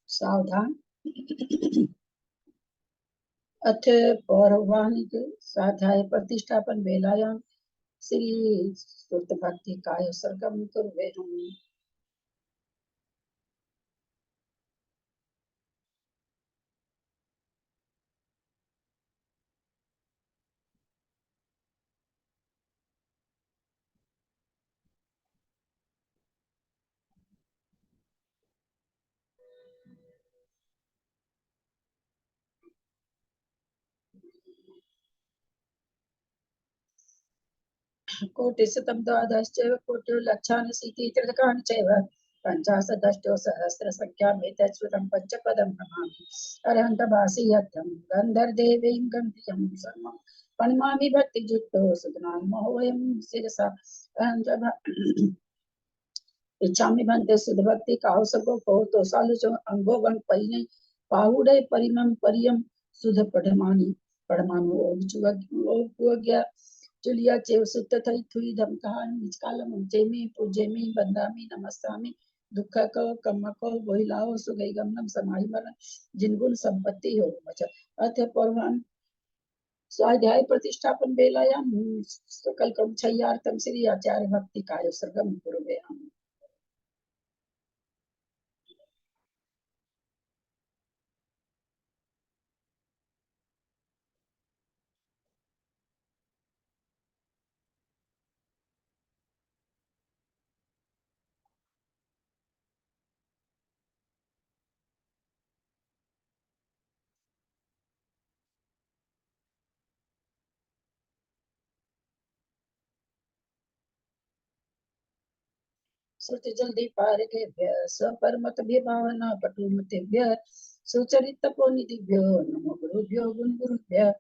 सावधान। अथ पौर्वाणिक स्वाध्याय प्रतिष्ठापन वेलायां श्री स्तुत भक्ति काय सर्गम कुर्वेहम्। कोटिशतं द्वादशैव कोटिर्लक्षानि सीतित्रकानि चैव पञ्चाशदष्टो सहस्रसङ्ख्यामेतच्छ्रुतं पञ्चपदं नमामि। अरहन्तभासीयत्थं गन्धर्देवीं गन्धियं सर्वं प्रणमामि भक्तियुक्तो सुधनामो वयं शिरसा इच्छामि भन्ते सुधभक्ति कावसको कौतो सालुचो अंगो वन पईने पाहुडे परिमं परियम सुध पढ़मानु ओगुग्या चुलिया चेव सुत्त थई थुई धमकान निचकालम जेमी पूजेमी बंदामी नमस्तामी दुख को कम्म को बोहिलाओ सुगई गमनम समाई मर जिनगुण संपत्ति हो मचा अथ पौर्वान स्वाध्याय प्रतिष्ठापन बेलायाम सकल कर्म छय्यार्थम श्री आचार्य भक्ति काय सर्गम कुरुवे हम। सुच जल्दी पार के स्वपरमत भावना पटुमतेभ्य सुचरित तपोनिधिभ्यो नमो गुरुभ्यो गुण गुरुभ्य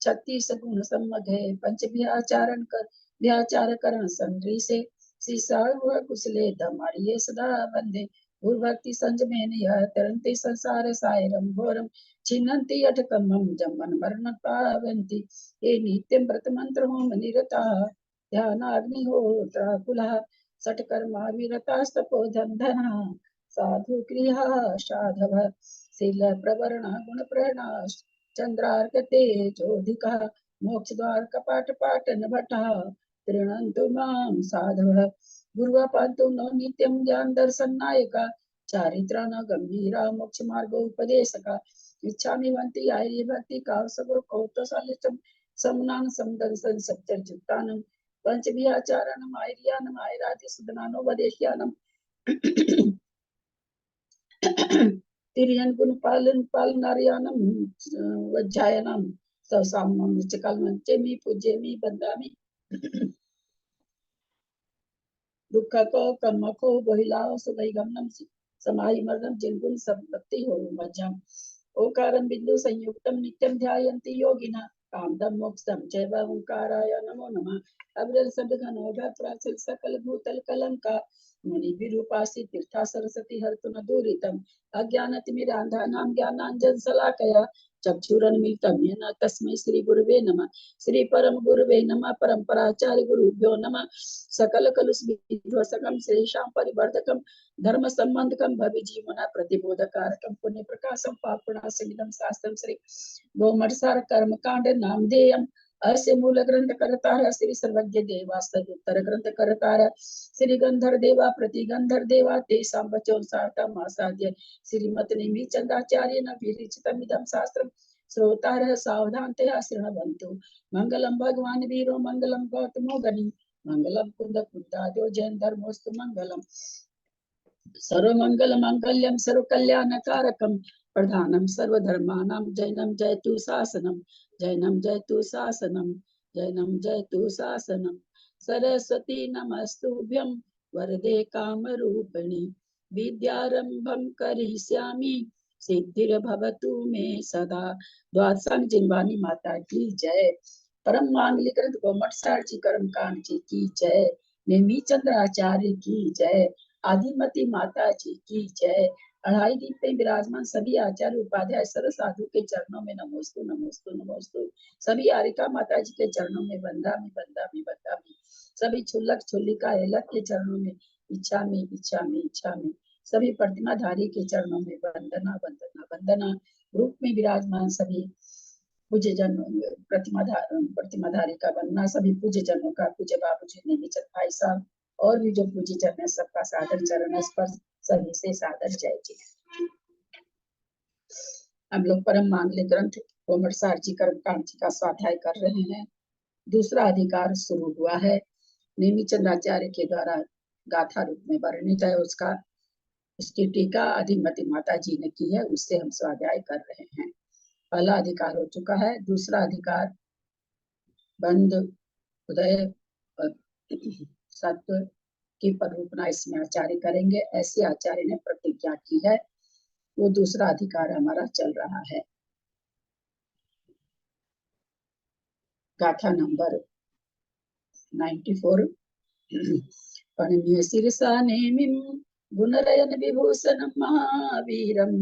36 गुण सम्मगे पंच व्याचारण कर व्याचार करण संधि से सीसाव कुशले धमारिये सदा बंदे भक्ति संजमेन यह तरंते संसार सायरम घोरम छिन्नन्ति अटकमम जमन मरण पावन्ति ये नित्यं व्रत मंत्र होम निरता ध्यान अग्निहोत्र कुलः सटकर्मा विरतास्तपो धन्धना साधु क्रिया साधव शील प्रवरण गुण प्रणाश चंद्रार्क तेजोधिका मोक्ष द्वार कपाट पाटन भटा तृणन्तु मां साधव गुरुवापान्तु नो नित्यं ज्ञान दर्शन नायका चारित्रा न गंभीरा मोक्ष मार्ग उपदेशका इच्छामि वन्ति आर्य भक्ति कावसगो कौतसालितं समनान समदर्शन सच्चर जुक्तानं पंचभियाचारणम आर्यानम आयराति सुदनानो वदेश्यानम तिरियन गुण पालनार्यानम वज्जायनम ससामम निचकालम चेमी पूजेमी बंदामी दुख को कर्म को बहिलाओ सुगई गमनम समाहि मर्दम जिनगुण संपत्ति हो मज्जम ओकारं बिंदु संयुक्तम नित्यं ध्यायन्ति योगिना कामदम मोक्षम चैव ओंकाराय नमो नमः। अविरल सद्घनोघ प्राचल सकल भूतल कलंका मुनि विरूपासी तीर्था सरस्वती हर्तु न दूरितम अज्ञानतिमिरान्धानां ज्ञानांजन शलाकया चक्षुरुन्मीलितं येन तस्मै श्री गुरुवे नमः। श्री परम गुरुवे नमः। परम्पराचार्य गुरुभ्यो नमः। सकल कलुष विध्वंसकं श्रेषां परिवर्धकं धर्म संबंधकं भवि जीवना प्रतिबोधकारकं पुण्य प्रकाशं पापनाशमिदं शास्त्रं श्री गोमठसार कर्म कांड नामधेयम् अस्य मूल ग्रंथ करतार श्री सर्वज्ञ देवास्तद उत्तर ग्रंथ करतार श्री गंधर देवा प्रति गंधर देवा तेषां वचो सार्थम आसाद्य श्रीमत निमि चंद्राचार्य न विरचितमिदं शास्त्रं श्रोतारः सावधानतया शृण्वन्तु। मंगलम भगवान वीरो मंगलम गौतमो गनि मंगलम कुंद कुंदादो जैन धर्मोस्तु मंगलम सर्वमंगल मांगल्यम सर्वकल्याणकारकम प्रधानम सर्वधर्मानां जैनम जयतु शासनम जैनम जयतु शासनम जैनम जयतु शासनम सरस्वती नमस्तुभ्यं वरदे कामरूपिणी विद्यारंभं करिष्यामि सिद्धिर्भवतु मे सदा। द्वादशांग जिनवानी माता की जय। परम मांगलिक ग्रंथ गोमठसार जी कर्मकांड जी की जय। नेमी चंद्राचार्य की जय। आदिमती माता जी की जय। अढ़ाई दीप पे विराजमान सभी आचार्य उपाध्याय सर्व साधु के चरणों में नमोस्तु नमोस्तु नमोस्तु। सभी आरिका माता जी के चरणों में बंदामी बंदामी बंदामी। सभी छुल्लक छुल्लिका एलक के चरणों में इच्छामी इच्छामी इच्छामी। सभी प्रतिमाधारी के चरणों में वंदना वंदना वंदना। रूप में विराजमान सभी पूज्य जन प्रतिमाधारी का वंदना। सभी पूज्य जनों का, पूज्य बाबू जी, निमिचंद भाई साहब और भी जो पूज्य जन है सबका सादर चरण स्पर्श, सभी से सादर जय जी। हम लोग परम मांगल्य ग्रंथ कोमरसार जी कर्मकांड जी का स्वाध्याय कर रहे हैं। दूसरा अधिकार शुरू हुआ है। नेमिचंद आचार्य के द्वारा गाथा रूप में वर्णित है उसका, उसकी टीका अधिमति माता जी ने की है, उससे हम स्वाध्याय कर रहे हैं। पहला अधिकार हो चुका है। दूसरा अधिकार बंद उदय सत्व की परूपना इसमें आचार्य करेंगे, ऐसे आचार्य ने प्रतिज्ञा की है। वो दूसरा अधिकार हमारा चल रहा है। गाथा नंबर 94। पणनीय शिरसा नेमिं गुणरयन विभूषणं महावीरं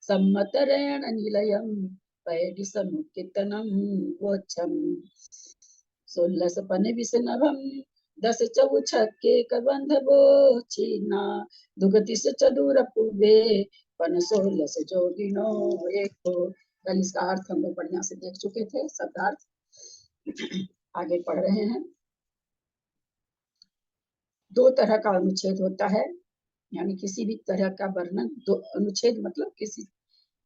सम्मतरेण निलयं पैडि समुत्थितनं वोच्छम्। 16 पन विष्णवं 10 चौ छक्के कबंधवो चीना दुगति से चदूर पूर्वे पन 16 जोगिनो एको। कल इसका अर्थ हम लोग बढ़िया से देख चुके थे, शब्दार्थ आगे पढ़ रहे हैं। दो तरह का अनुच्छेद होता है, यानी किसी भी तरह का वर्णन, दो अनुच्छेद मतलब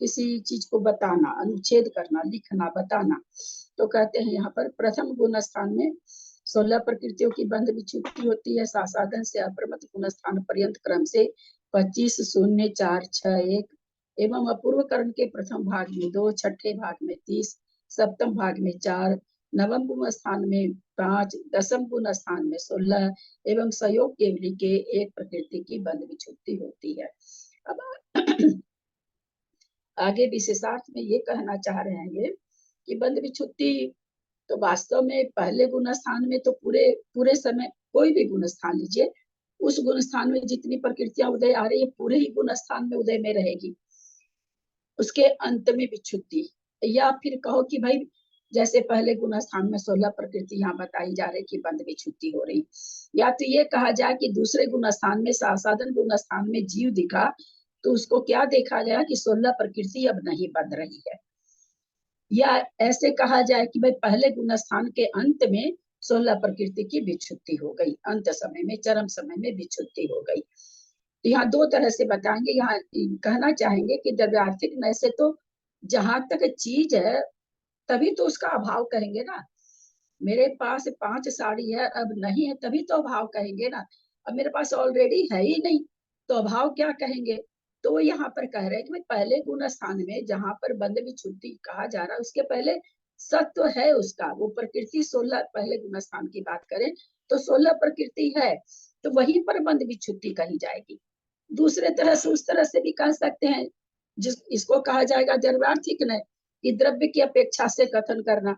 किसी चीज को बताना, अनुच्छेद करना, लिखना, बताना। तो कहते हैं यहाँ पर प्रथम गुण स्थान में 16 प्रकृतियों की बंध विच्युति होती है। सासाधन से अप्रमत गुण स्थान पर्यंत क्रम से 25, 0, 4, 6, 1 एवं अपूर्व कर्ण के प्रथम भाग में 2, छठे भाग में 30, सप्तम भाग में 4, नवम गुण स्थान में 5, दसम गुण स्थान में 16 एवं सहयोग केवली के एक प्रकृति की बंध विच्युति होती है। अब आगे विशेषार्थ में ये कहना चाह रहे हैं ये कि बंध विच्युति तो वास्तव में पहले गुण स्थान में तो पूरे समय कोई भी गुण स्थान लीजिए, उस गुण स्थान में जितनी प्रकृतियां उदय आ रही है पूरे ही गुण स्थान में उदय में रहेगी, उसके अंत में विच्युति। या फिर कहो कि भाई जैसे पहले गुण स्थान में 16 प्रकृति यहाँ बताई जा रही कि बंध विच्युति हो रही, या तो ये कहा जाए कि दूसरे गुण स्थान में सासाधन गुण स्थान में जीव दिखा तो उसको क्या देखा गया कि 16 प्रकृति अब नहीं बंध रही है। या ऐसे कहा जाए कि भाई पहले गुण स्थान के अंत में 16 प्रकृति की विच्युति हो गई, अंत समय में, चरम समय में विच्युति हो गई। तो यहाँ दो तरह से बताएंगे। यहाँ कहना चाहेंगे कि द्रव्यार्थिक नय से तो जहां तक चीज है तभी तो उसका अभाव कहेंगे ना। मेरे पास 5 साड़ी है, अब नहीं है, तभी तो अभाव कहेंगे ना। अब मेरे पास ऑलरेडी है ही नहीं तो अभाव क्या कहेंगे। तो वो यहाँ पर कह रहे हैं कि पहले गुण स्थान में जहां पर बंध विच्युति कहा जा रहा है उसके पहले सत्व है उसका, वो प्रकृति 16 पहले गुण स्थान की बात करें तो 16 प्रकृति है, तो वहीं पर बंध विच्युति कही जाएगी। दूसरे तरह से उस तरह से भी कह सकते हैं, जिस इसको कहा जाएगा द्रव्यार्थिक नय, कि द्रव्य की अपेक्षा से कथन करना।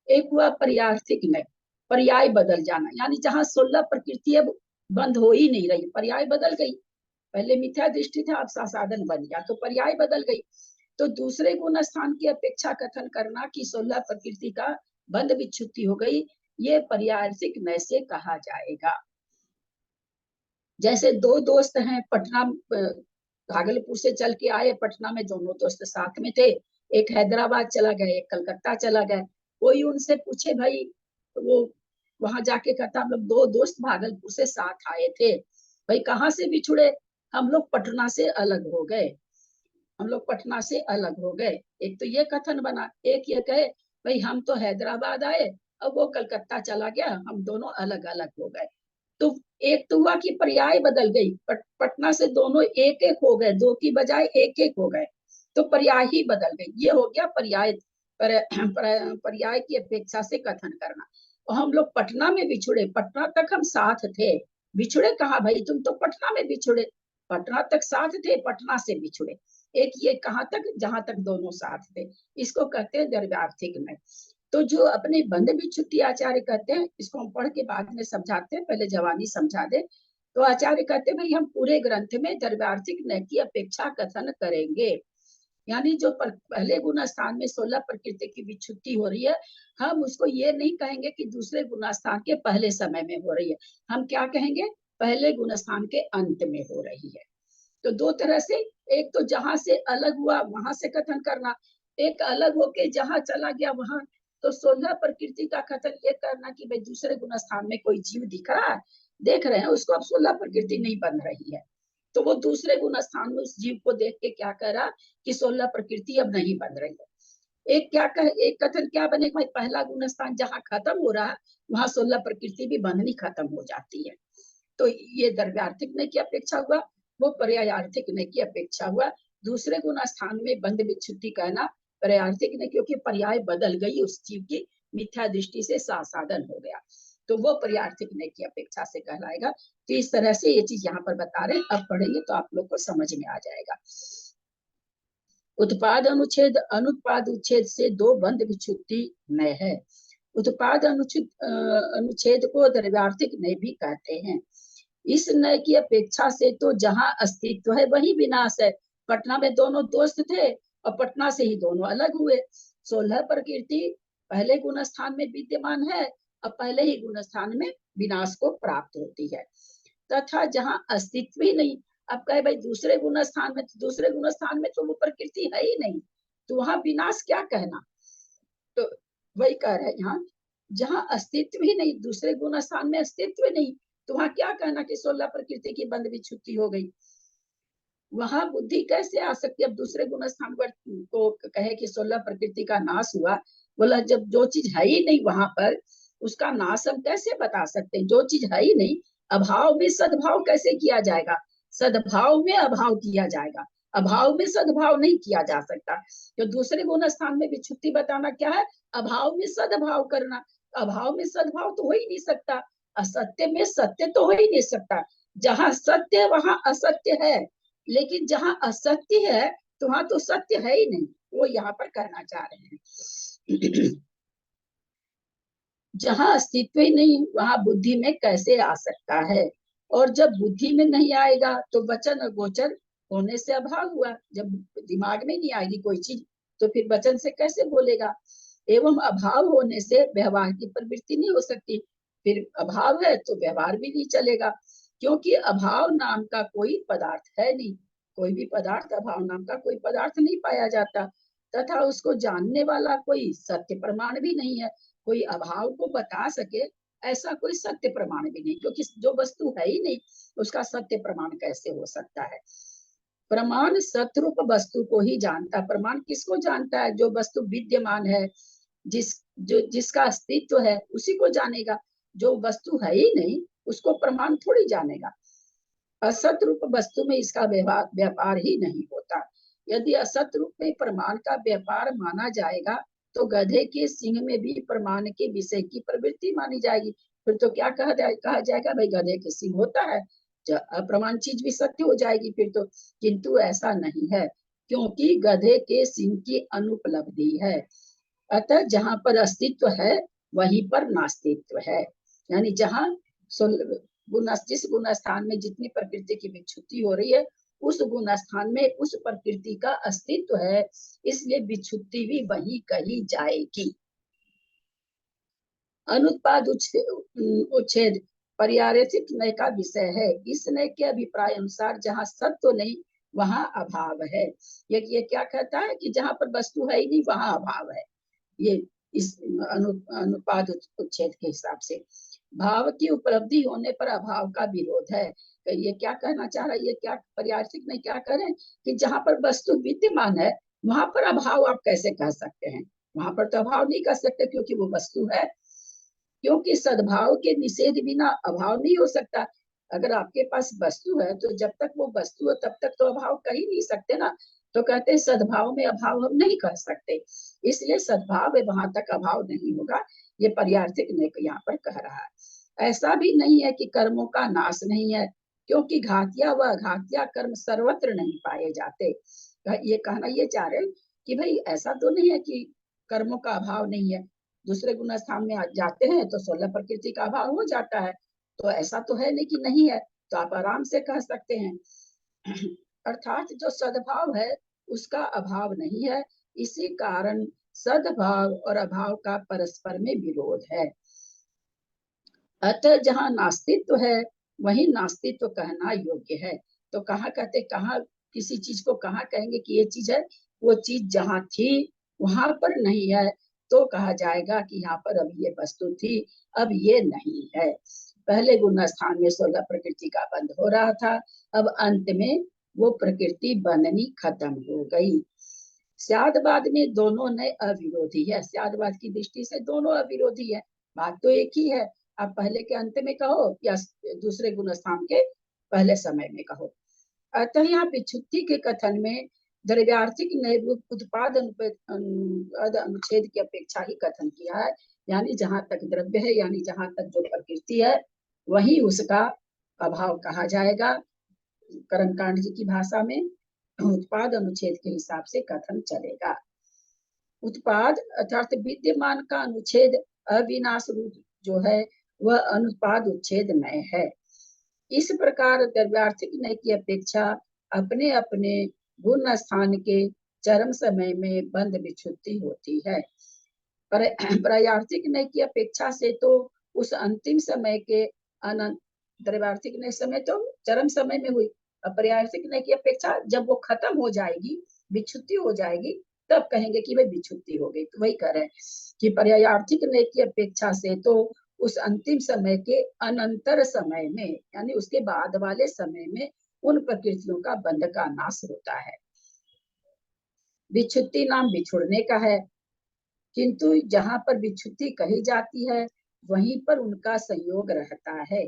एक हुआ पर्यार्थिक नय, पर्याय बदल जाना, यानी जहां 16 प्रकृति अब बंद हो ही नहीं रही, पर्याय बदल गई। पहले मिथ्या दृष्टि था, अब सासाधन बन गया तो पर्याय बदल गई। तो दूसरे गुण स्थान की अपेक्षा कथन करना कि 16 प्रकृति का बंध विच्युति हो गई, ये पर्यार्थिक नय से कहा जाएगा। जैसे दो दोस्त हैं, पटना भागलपुर से चल के आए, पटना में दोनों दोस्त साथ में थे, एक हैदराबाद चला गया, एक कलकत्ता चला गया। कोई उनसे पूछे भाई, वो वहां जाके कहता हम लोग दो दोस्त भागलपुर से साथ आए थे, भाई कहाँ से बिछुड़े, हम लोग पटना से अलग हो गए, हम लोग पटना से अलग हो गए। एक तो ये कथन बना, एक ये कहे भाई हम तो हैदराबाद आए, अब वो कलकत्ता चला गया, हम दोनों अलग अलग हो गए। तो एक तो हुआ कि पर्याय बदल गई, पटना से दोनों एक एक हो गए, दो की बजाय एक एक हो गए, तो पर्याय ही बदल गई। ये हो गया पर्याय, पर्याय की अपेक्षा से कथन करना। और हम लोग पटना में बिछुड़े, पटना तक हम साथ थे, बिछुड़े कहाँ भाई, तुम तो पटना में बिछुड़े, पटना तक साथ थे, पटना से बिछुड़े। एक ये कहाँ तक, जहां तक दोनों साथ थे, इसको कहते हैं द्रव्यार्थिक में। तो जो अपने बंध विच्युति आचार्य कहते हैं, इसको हम पढ़ के बाद में समझाते हैं, पहले जवानी समझा दे। तो आचार्य कहते हैं भाई हम पूरे ग्रंथ में द्रव्यार्थिक नय की अपेक्षा कथन करेंगे, यानी जो पहले गुण स्थान में 16 प्रकृति की विच्युति हो रही है, हम उसको ये नहीं कहेंगे कि दूसरे गुण स्थान के पहले समय में हो रही है, हम क्या कहेंगे, पहले गुण स्थान के अंत में हो रही है। तो दो तरह से, एक तो जहां से अलग हुआ वहां से कथन करना, एक अलग होके जहां चला गया वहां। तो 16 प्रकृति का कथन ये करना कि भाई दूसरे गुण स्थान में कोई जीव दिख रहा है, देख रहे हैं उसको, अब 16 प्रकृति नहीं बन रही है, तो वो दूसरे गुण स्थान में उस जीव को देख के क्या करा कि 16 प्रकृति अब नहीं बन रही है। एक क्या कह, एक कथन क्या बने, भाई पहला गुण स्थान जहां खत्म हो रहा है वहां 16 प्रकृति भी बननी खत्म हो जाती है। तो ये द्रव्यार्थिक ने की अपेक्षा हुआ, वो पर्यायार्थिक ने की अपेक्षा हुआ। दूसरे गुण स्थान में बंध विच्छुद्धि कहना पर्यायार्थिक ने, क्योंकि पर्याय बदल गई उस जीव की, मिथ्या दृष्टि से साधन हो गया, तो वो पर्यायार्थिक ने की अपेक्षा से कहलाएगा। तो इस तरह से ये चीज यहाँ पर बता रहे हैं, अब पढ़ेंगे तो आप लोग को समझ में आ जाएगा। उत्पाद अनुच्छेद, अनुत्पाद उच्छेद से दो बंध विच्छुद्धि नय है। उत्पाद अनुच्छेद को द्रव्यार्थिक नय भी कहते हैं। इस नय की अपेक्षा से तो जहां अस्तित्व है वही विनाश है। पटना में दोनों दोस्त थे और पटना से ही दोनों अलग हुए। 16 प्रकृति पहले गुण स्थान में विद्यमान है, अब पहले ही गुण स्थान में विनाश को प्राप्त होती है। तथा जहां अस्तित्व ही नहीं, अब कहे भाई दूसरे गुण स्थान में, तो दूसरे गुण स्थान में तो वो प्रकृति है ही नहीं, तो वहां विनाश क्या कहना। तो वही कह रहे हैं यहाँ, जहां अस्तित्व ही नहीं, दूसरे गुण स्थान में अस्तित्व नहीं, तो वहां क्या कहना कि 16 प्रकृति की बंध विच्छुद्धि हो गई। वहां बुद्धि कैसे आ सकती है, अब दूसरे गुण स्थान पर को कहे कि 16 प्रकृति का नाश हुआ, बोला जब जो चीज है ही नहीं वहां पर, उसका नाश हम कैसे बता सकते हैं, जो चीज है ही नहीं। अभाव में सद्भाव कैसे किया जाएगा, सद्भाव में अभाव किया जाएगा, अभाव में सद्भाव नहीं किया जा सकता। तो दूसरे गुण स्थान में विच्छुद्धि बताना क्या है, अभाव में सद्भाव करना। अभाव में सद्भाव तो हो ही नहीं सकता, असत्य में सत्य तो हो ही नहीं सकता। जहां सत्य है वहां असत्य है, लेकिन जहां असत्य है तो वहां तो सत्य है ही नहीं, वो यहाँ पर कहना चाह रहे हैं। जहां अस्तित्व ही नहीं वहां बुद्धि में कैसे आ सकता है, और जब बुद्धि में नहीं आएगा तो वचन अगोचर होने से अभाव हुआ। जब दिमाग में नहीं आएगी कोई चीज तो फिर वचन से कैसे बोलेगा। एवं अभाव होने से व्यवहार की प्रवृत्ति नहीं हो सकती, फिर अभाव है तो व्यवहार भी नहीं चलेगा, क्योंकि अभाव नाम का कोई पदार्थ है नहीं। कोई भी पदार्थ, अभाव नाम का कोई पदार्थ नहीं पाया जाता, तथा उसको जानने वाला कोई सत्य प्रमाण भी नहीं है। कोई अभाव को बता सके ऐसा कोई सत्य प्रमाण भी नहीं, क्योंकि जो वस्तु है ही नहीं उसका सत्य प्रमाण कैसे हो सकता है। प्रमाण सतरूप वस्तु को ही जानता, प्रमाण किसको जानता है, जो वस्तु विद्यमान है, जिसका अस्तित्व है उसी को जानेगा। जो वस्तु है ही नहीं उसको प्रमाण थोड़ी जानेगा। असत रूप वस्तु में इसका व्यापार ही नहीं होता। यदि असत रूप में प्रमाण का व्यापार माना जाएगा तो गधे के सिंह में भी प्रमाण के विषय की प्रवृत्ति मानी जाएगी। फिर तो क्या कहा जाएगा, भाई गधे के सिंह होता है, अप्रमाण चीज भी सत्य हो जाएगी फिर तो। किंतु ऐसा नहीं है, क्योंकि गधे के सिंह की अनुपलब्धि है। अतः जहां पर अस्तित्व है वहीं पर नास्तित्व है। यानी जहां जिस गुण स्थान में जितनी प्रकृति की विच्छुद्धि हो रही है उस गुण स्थान में उस प्रकृति का अस्तित्व है, इसलिए विच्छुद्धि भी वही कही जाएगी। अनुत्पाद उच्छेद पर्यायरसिक नय का विषय है। इस नय के अभिप्राय अनुसार जहाँ सत्व नहीं वहां अभाव है। ये क्या कहता है कि जहां पर वस्तु है ही नहीं वहां अभाव है। ये इस अनुपाद उच्छेद के हिसाब से भाव की उपलब्धि होने पर अभाव का विरोध है। तो ये क्या कहना चाह रहा है, ये क्या पर्यायरसिक में क्या कह रहे हैं कि जहां पर वस्तु विद्यमान है वहां पर अभाव आप कैसे कह सकते हैं, वहां पर तो अभाव नहीं कह सकते क्योंकि वो वस्तु है। क्योंकि सद्भाव के निषेध बिना अभाव नहीं हो सकता। अगर आपके पास वस्तु है तो जब तक वो वस्तु है तब तक तो अभाव कह ही नहीं सकते ना। तो कहते हैं सद्भाव में अभाव हम नहीं कह सकते, इसलिए सद्भाव है वहां तक अभाव नहीं होगा। ये पर्यायरसिक ने यहाँ पर कह रहा है। ऐसा भी नहीं है कि कर्मों का नाश नहीं है, क्योंकि घातिया व अघातिया कर्म सर्वत्र नहीं पाए जाते। ये कहना ये चाह रहे कि भाई ऐसा तो नहीं है कि कर्मों का अभाव नहीं है, दूसरे गुण स्थान में जाते हैं तो 16 प्रकृति का अभाव हो जाता है, तो ऐसा तो है नहीं कि नहीं है, तो आप आराम से कह सकते हैं। अर्थात जो सद्भाव है उसका अभाव नहीं है, इसी कारण सद्भाव और अभाव का परस्पर में विरोध है। अतः जहाँ नास्तित्व है वही नास्तित्व कहना योग्य है। तो कहाँ कहते, कहाँ किसी चीज को कहाँ कहेंगे कि ये चीज है, वो चीज जहाँ थी वहां पर नहीं है तो कहा जाएगा कि यहाँ पर अब ये वस्तु थी, अब ये नहीं है। पहले गुण स्थान में 16 प्रकृति का बंध हो रहा था, अब अंत में वो प्रकृति बननी खत्म हो गई। स्यादवाद में दोनों नए अविरोधी है, स्यादवाद की दृष्टि से दोनों अविरोधी है, बात तो एक ही है। आप पहले के अंत में कहो या दूसरे गुण स्थान के पहले समय में कहो। अतः यहाँ विच्छुत्ति के कथन में द्रव्यार्थिक नए उत्पाद अनुच्छेद की अपेक्षा ही कथन किया है, यानी जहां तक द्रव्य है, यानी जहां तक जो प्रकृति है वही उसका अभाव कहा जाएगा। कर्मकांड जी की भाषा में उत्पाद अनुच्छेद के हिसाब से कथन चलेगा। उत्पाद अर्थात विद्यमान का अनुच्छेद अविनाश रूप जो है वह अनुत्पाद उच्छेद नय है। इस प्रकार द्रव्यार्थिक नय की अपेक्षा अपने अपने गुण स्थान के चरम समय में बंध विच्छुत्ति होती है। प्रयार्थिक नय की अपेक्षा से तो उस अंतिम समय के अनंत, द्रव्यार्थिक नय समय तो चरम समय में हुई, प्रयार्थिक नय की अपेक्षा जब वो खत्म हो जाएगी, विच्छुत्ति हो जाएगी, तब कहेंगे कि भाई विच्छुत्ति हो गई। तो वही कह रहे हैं कि पर्यायार्थिक नय की अपेक्षा से तो उस अंतिम समय के अनंतर समय में, यानी उसके बाद वाले समय में उन प्रकृतियों का बंध का नाश होता है। विच्छुत्ति नाम बिछुड़ने का है, किंतु जहां पर विच्छुत्ति कही जाती है वहीं पर उनका संयोग रहता है।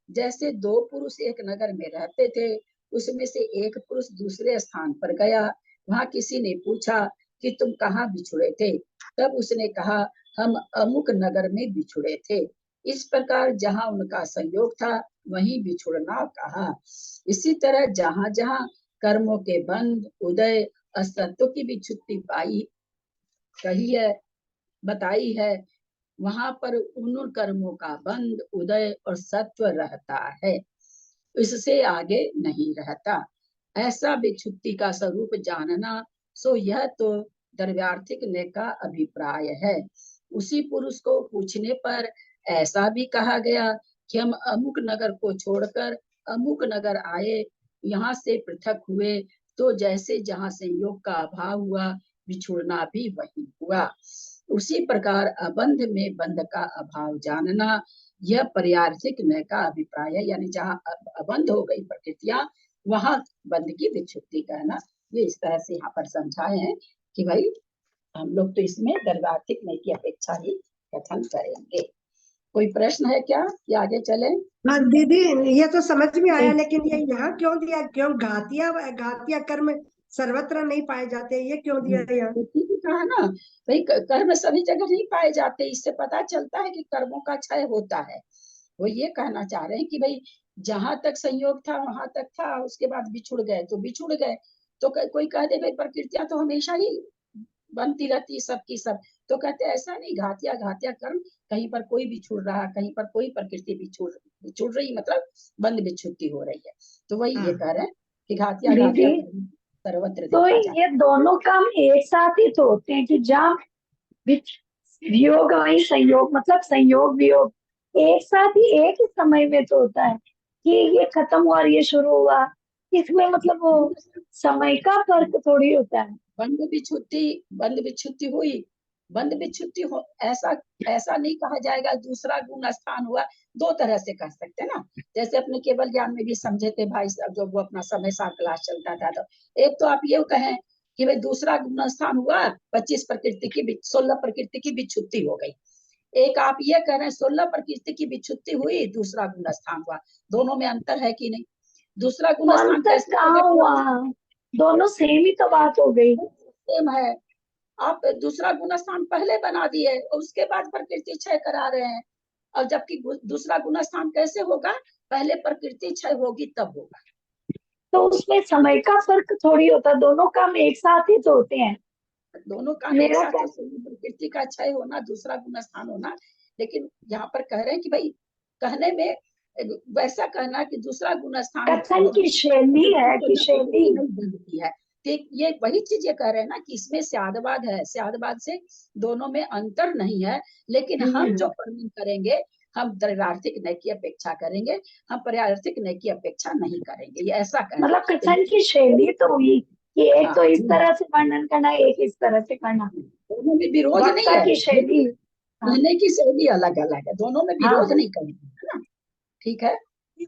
जैसे दो पुरुष एक नगर में रहते थे, उसमें से एक पुरुष दूसरे स्थान पर गया, वहां किसी ने पूछा कि तुम कहाँ बिछुड़े थे, तब उसने कहा हम अमुक नगर में बिछुड़े थे। इस प्रकार जहां उनका संयोग था वहीं बिछुड़ना कहा। इसी तरह जहां जहां कर्मों के बंध, उदय, असत्व की विच्छुत्ति पाई कही है, बताई है, वहां पर उन कर्मों का बंध, उदय और सत्व रहता है, इससे आगे नहीं रहता। ऐसा विच्छुत्ति का स्वरूप जानना, सो यह तो द्रव्यार्थिक ने का अभिप्राय है। उसी पुरुष को पूछने पर ऐसा भी कहा गया कि हम अमुक नगर को छोड़कर अमुक नगर आए, यहाँ से पृथक हुए, तो जैसे जहाँ संयोग का अभाव हुआ, बिछुड़ना भी वही हुआ। उसी प्रकार अबंध में बंध का अभाव जानना, यह पर्यार्थिक नय का अभिप्राय है, यानी जहाँ अबंध हो गई प्रकृतियां वहां बंध की विच्छुत्ति कहना। ये इस तरह से यहाँ पर समझाए हैं कि भाई हम लोग तो इसमें द्रव्यार्थिक नय की अपेक्षा ही कथन करेंगे। कोई प्रश्न है क्या कि आगे चले? हाँ दीदी, ये तो समझ में आया, लेकिन ये यहाँ क्यों दिया, क्यों घातिया कर्म सर्वत्र नहीं पाए जाते, ये क्यों दिया यहाँ? कहा ना भाई, कर्म सभी जगह नहीं पाए जाते, इससे पता चलता है कि कर्मों का क्षय होता है। वो ये कहना चाह रहे हैं कि भाई जहां तक संयोग था वहां तक था, उसके बाद बिछुड़ गए तो बिछुड़ गए। तो कोई कह दे भाई प्रकृतियां तो हमेशा ही बनती रहती सब की सब, तो कहते ऐसा नहीं, घातिया घातिया कर्म, कहीं पर कोई बिछुड़ रहा, कहीं पर कोई प्रकृति बिछुड़ रही, मतलब बंद बिच्छुत्ति हो रही है। तो वही ये कह रहे हैं कि घातिया घातिया कर्म सर्वत्र तो देखा जाता ये दोनों काम एक साथ ही तो होते हैं कि जहाँ वियोग वही संयोग, मतलब संयोग वियोग एक साथ ही एक ही समय में तो होता है कि ये खत्म हुआ और ये शुरू हुआ, इसमें मतलब वो समय का फर्क थोड़ी होता है। बंद विच्छुत्ति हुई, बंद विच्छुत्ति हो, ऐसा नहीं कहा जाएगा दूसरा गुण स्थान हुआ। दो तरह से कह सकते हैं ना, जैसे अपने केवल ज्ञान में भी समझे थे भाई साहब, जो वो अपना समय सा क्लास चलता था, तो एक तो आप ये कहें कि भाई दूसरा गुण स्थान हुआ, 25 प्रकृति की 16 प्रकृति की विच्छुत्ति हो गई। एक आप ये कह रहे हैं 16 प्रकृति की विच्छुत्ति हुई, दूसरा गुण स्थान हुआ, दोनों में अंतर है कि नहीं? दूसरा गुण स्थान कैसे हुआ? दोनों सेम ही तो बात हो गई। सेम है, आप दूसरा गुण स्थान पहले बना दिए, उसके बाद प्रकृति क्षय करा रहे हैं। और जबकि दूसरा गुण स्थान कैसे होगा, पहले प्रकृति क्षय होगी तब होगा। तो उसमें समय का फर्क थोड़ी होता, दोनों काम एक साथ ही तो होते हैं। दोनों काम एक साथ, प्रकृति का क्षय होना, दूसरा गुण स्थान होना। लेकिन यहाँ पर कह रहे हैं कि भाई कहने में वैसा कहना कि दूसरा गुण स्थान कथन की शैली है कि शैली बनती है। ये वही चीज ये कह रहे हैं ना कि इसमें स्यादवाद है, स्यादवाद से दोनों में अंतर नहीं है, लेकिन हम जो वर्णन करेंगे हम द्रव्यार्थिक नय की अपेक्षा करेंगे, हम पर्यार्थिक नय की अपेक्षा नहीं करेंगे। ये ऐसा कहना मतलब कथन की शैली तो हुई कि एक हाँ, तो इस तरह से वर्णन करना, एक इस तरह से करना, दोनों में विरोध नहीं वक्ता है, की शैली। हाँ कहने की शैली अलग अलग है, दोनों में हाँ विरोध नहीं करेंगे, है ना। ठीक है,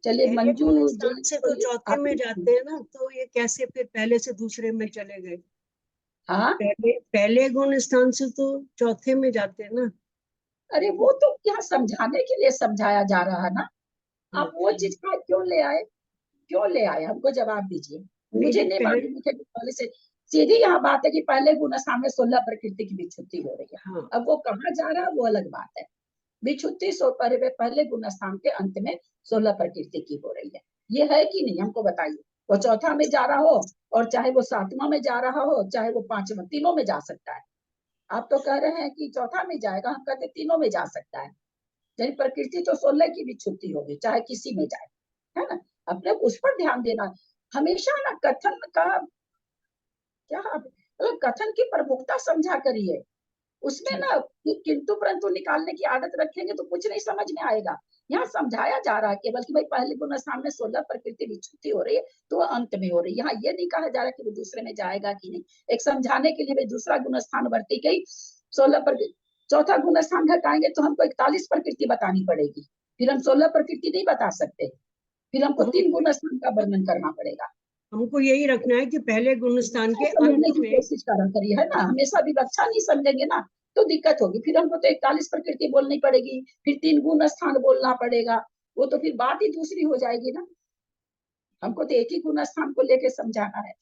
चलिए पहले मंजू गुण स्थान जी से तो चौथे आप। में जाते हैं ना, तो ये कैसे फिर पहले से दूसरे में चले गए? हाँ, पहले गुण स्थान से तो चौथे में जाते हैं ना। अरे वो तो यहाँ समझाने के लिए समझाया जा रहा है ना, आप वो चीज का क्यों ले आए, क्यों ले आए, हमको जवाब दीजिए। मुझे नहीं मालूम है कि पहले से सीधी यहाँ बात है कि पहले गुण स्थान में 16 प्रकृति की विच्छुत्ति हो रही है। हाँ, अब वो कहाँ जा रहा है वो अलग बात है। विच्छुत्ति पहले गुण स्थान के अंत में 16 प्रकृति की हो रही है, ये है कि नहीं, हमको बताइए। वो चौथा में जा रहा हो और चाहे वो सातवां में जा रहा हो, चाहे वो पांचवा, तीनों में जा सकता है। आप तो कह रहे हैं कि चौथा में जाएगा, हम कहते तीनों में जा सकता है। यानी प्रकृति तो 16 की भी छुट्टी होगी, चाहे किसी में जाए, है ना। अपने उस पर ध्यान देना हमेशा ना, कथन का क्या मतलब कथन की प्रमुखता समझा करिए, उसमें ना किंतु परंतु निकालने की आदत रखेंगे तो कुछ नहीं समझ में आएगा। यहाँ समझाया जा रहा है केवल कि भाई पहले गुण स्थान में 16 प्रकृति विच्छुत्ति हो रही है, तो वो अंत में हो रही है। यहाँ ये नहीं कहा जा रहा कि वो दूसरे में जाएगा कि नहीं, एक समझाने के लिए भाई दूसरा गुण स्थान बढ़ती गई 16 प्रकृति, चौथा गुण स्थान घटाएंगे तो हमको 41 प्रकृति बतानी पड़ेगी, फिर हम 16 प्रकृति नहीं बता सकते, फिर हमको 3 गुण स्थान का वर्णन करना पड़ेगा। हमको यही रखना है कि पहले गुण स्थान के समझने अंत की में। कोशिश करा करिए, है ना, हमेशा विवक्षा नहीं समझेंगे ना तो दिक्कत होगी, फिर हमको तो 41 प्रकृति बोलनी पड़ेगी, फिर 3 गुण स्थान बोलना पड़ेगा, वो तो फिर बात ही दूसरी हो जाएगी ना। हमको तो एक ही गुण स्थान को लेके समझाना है।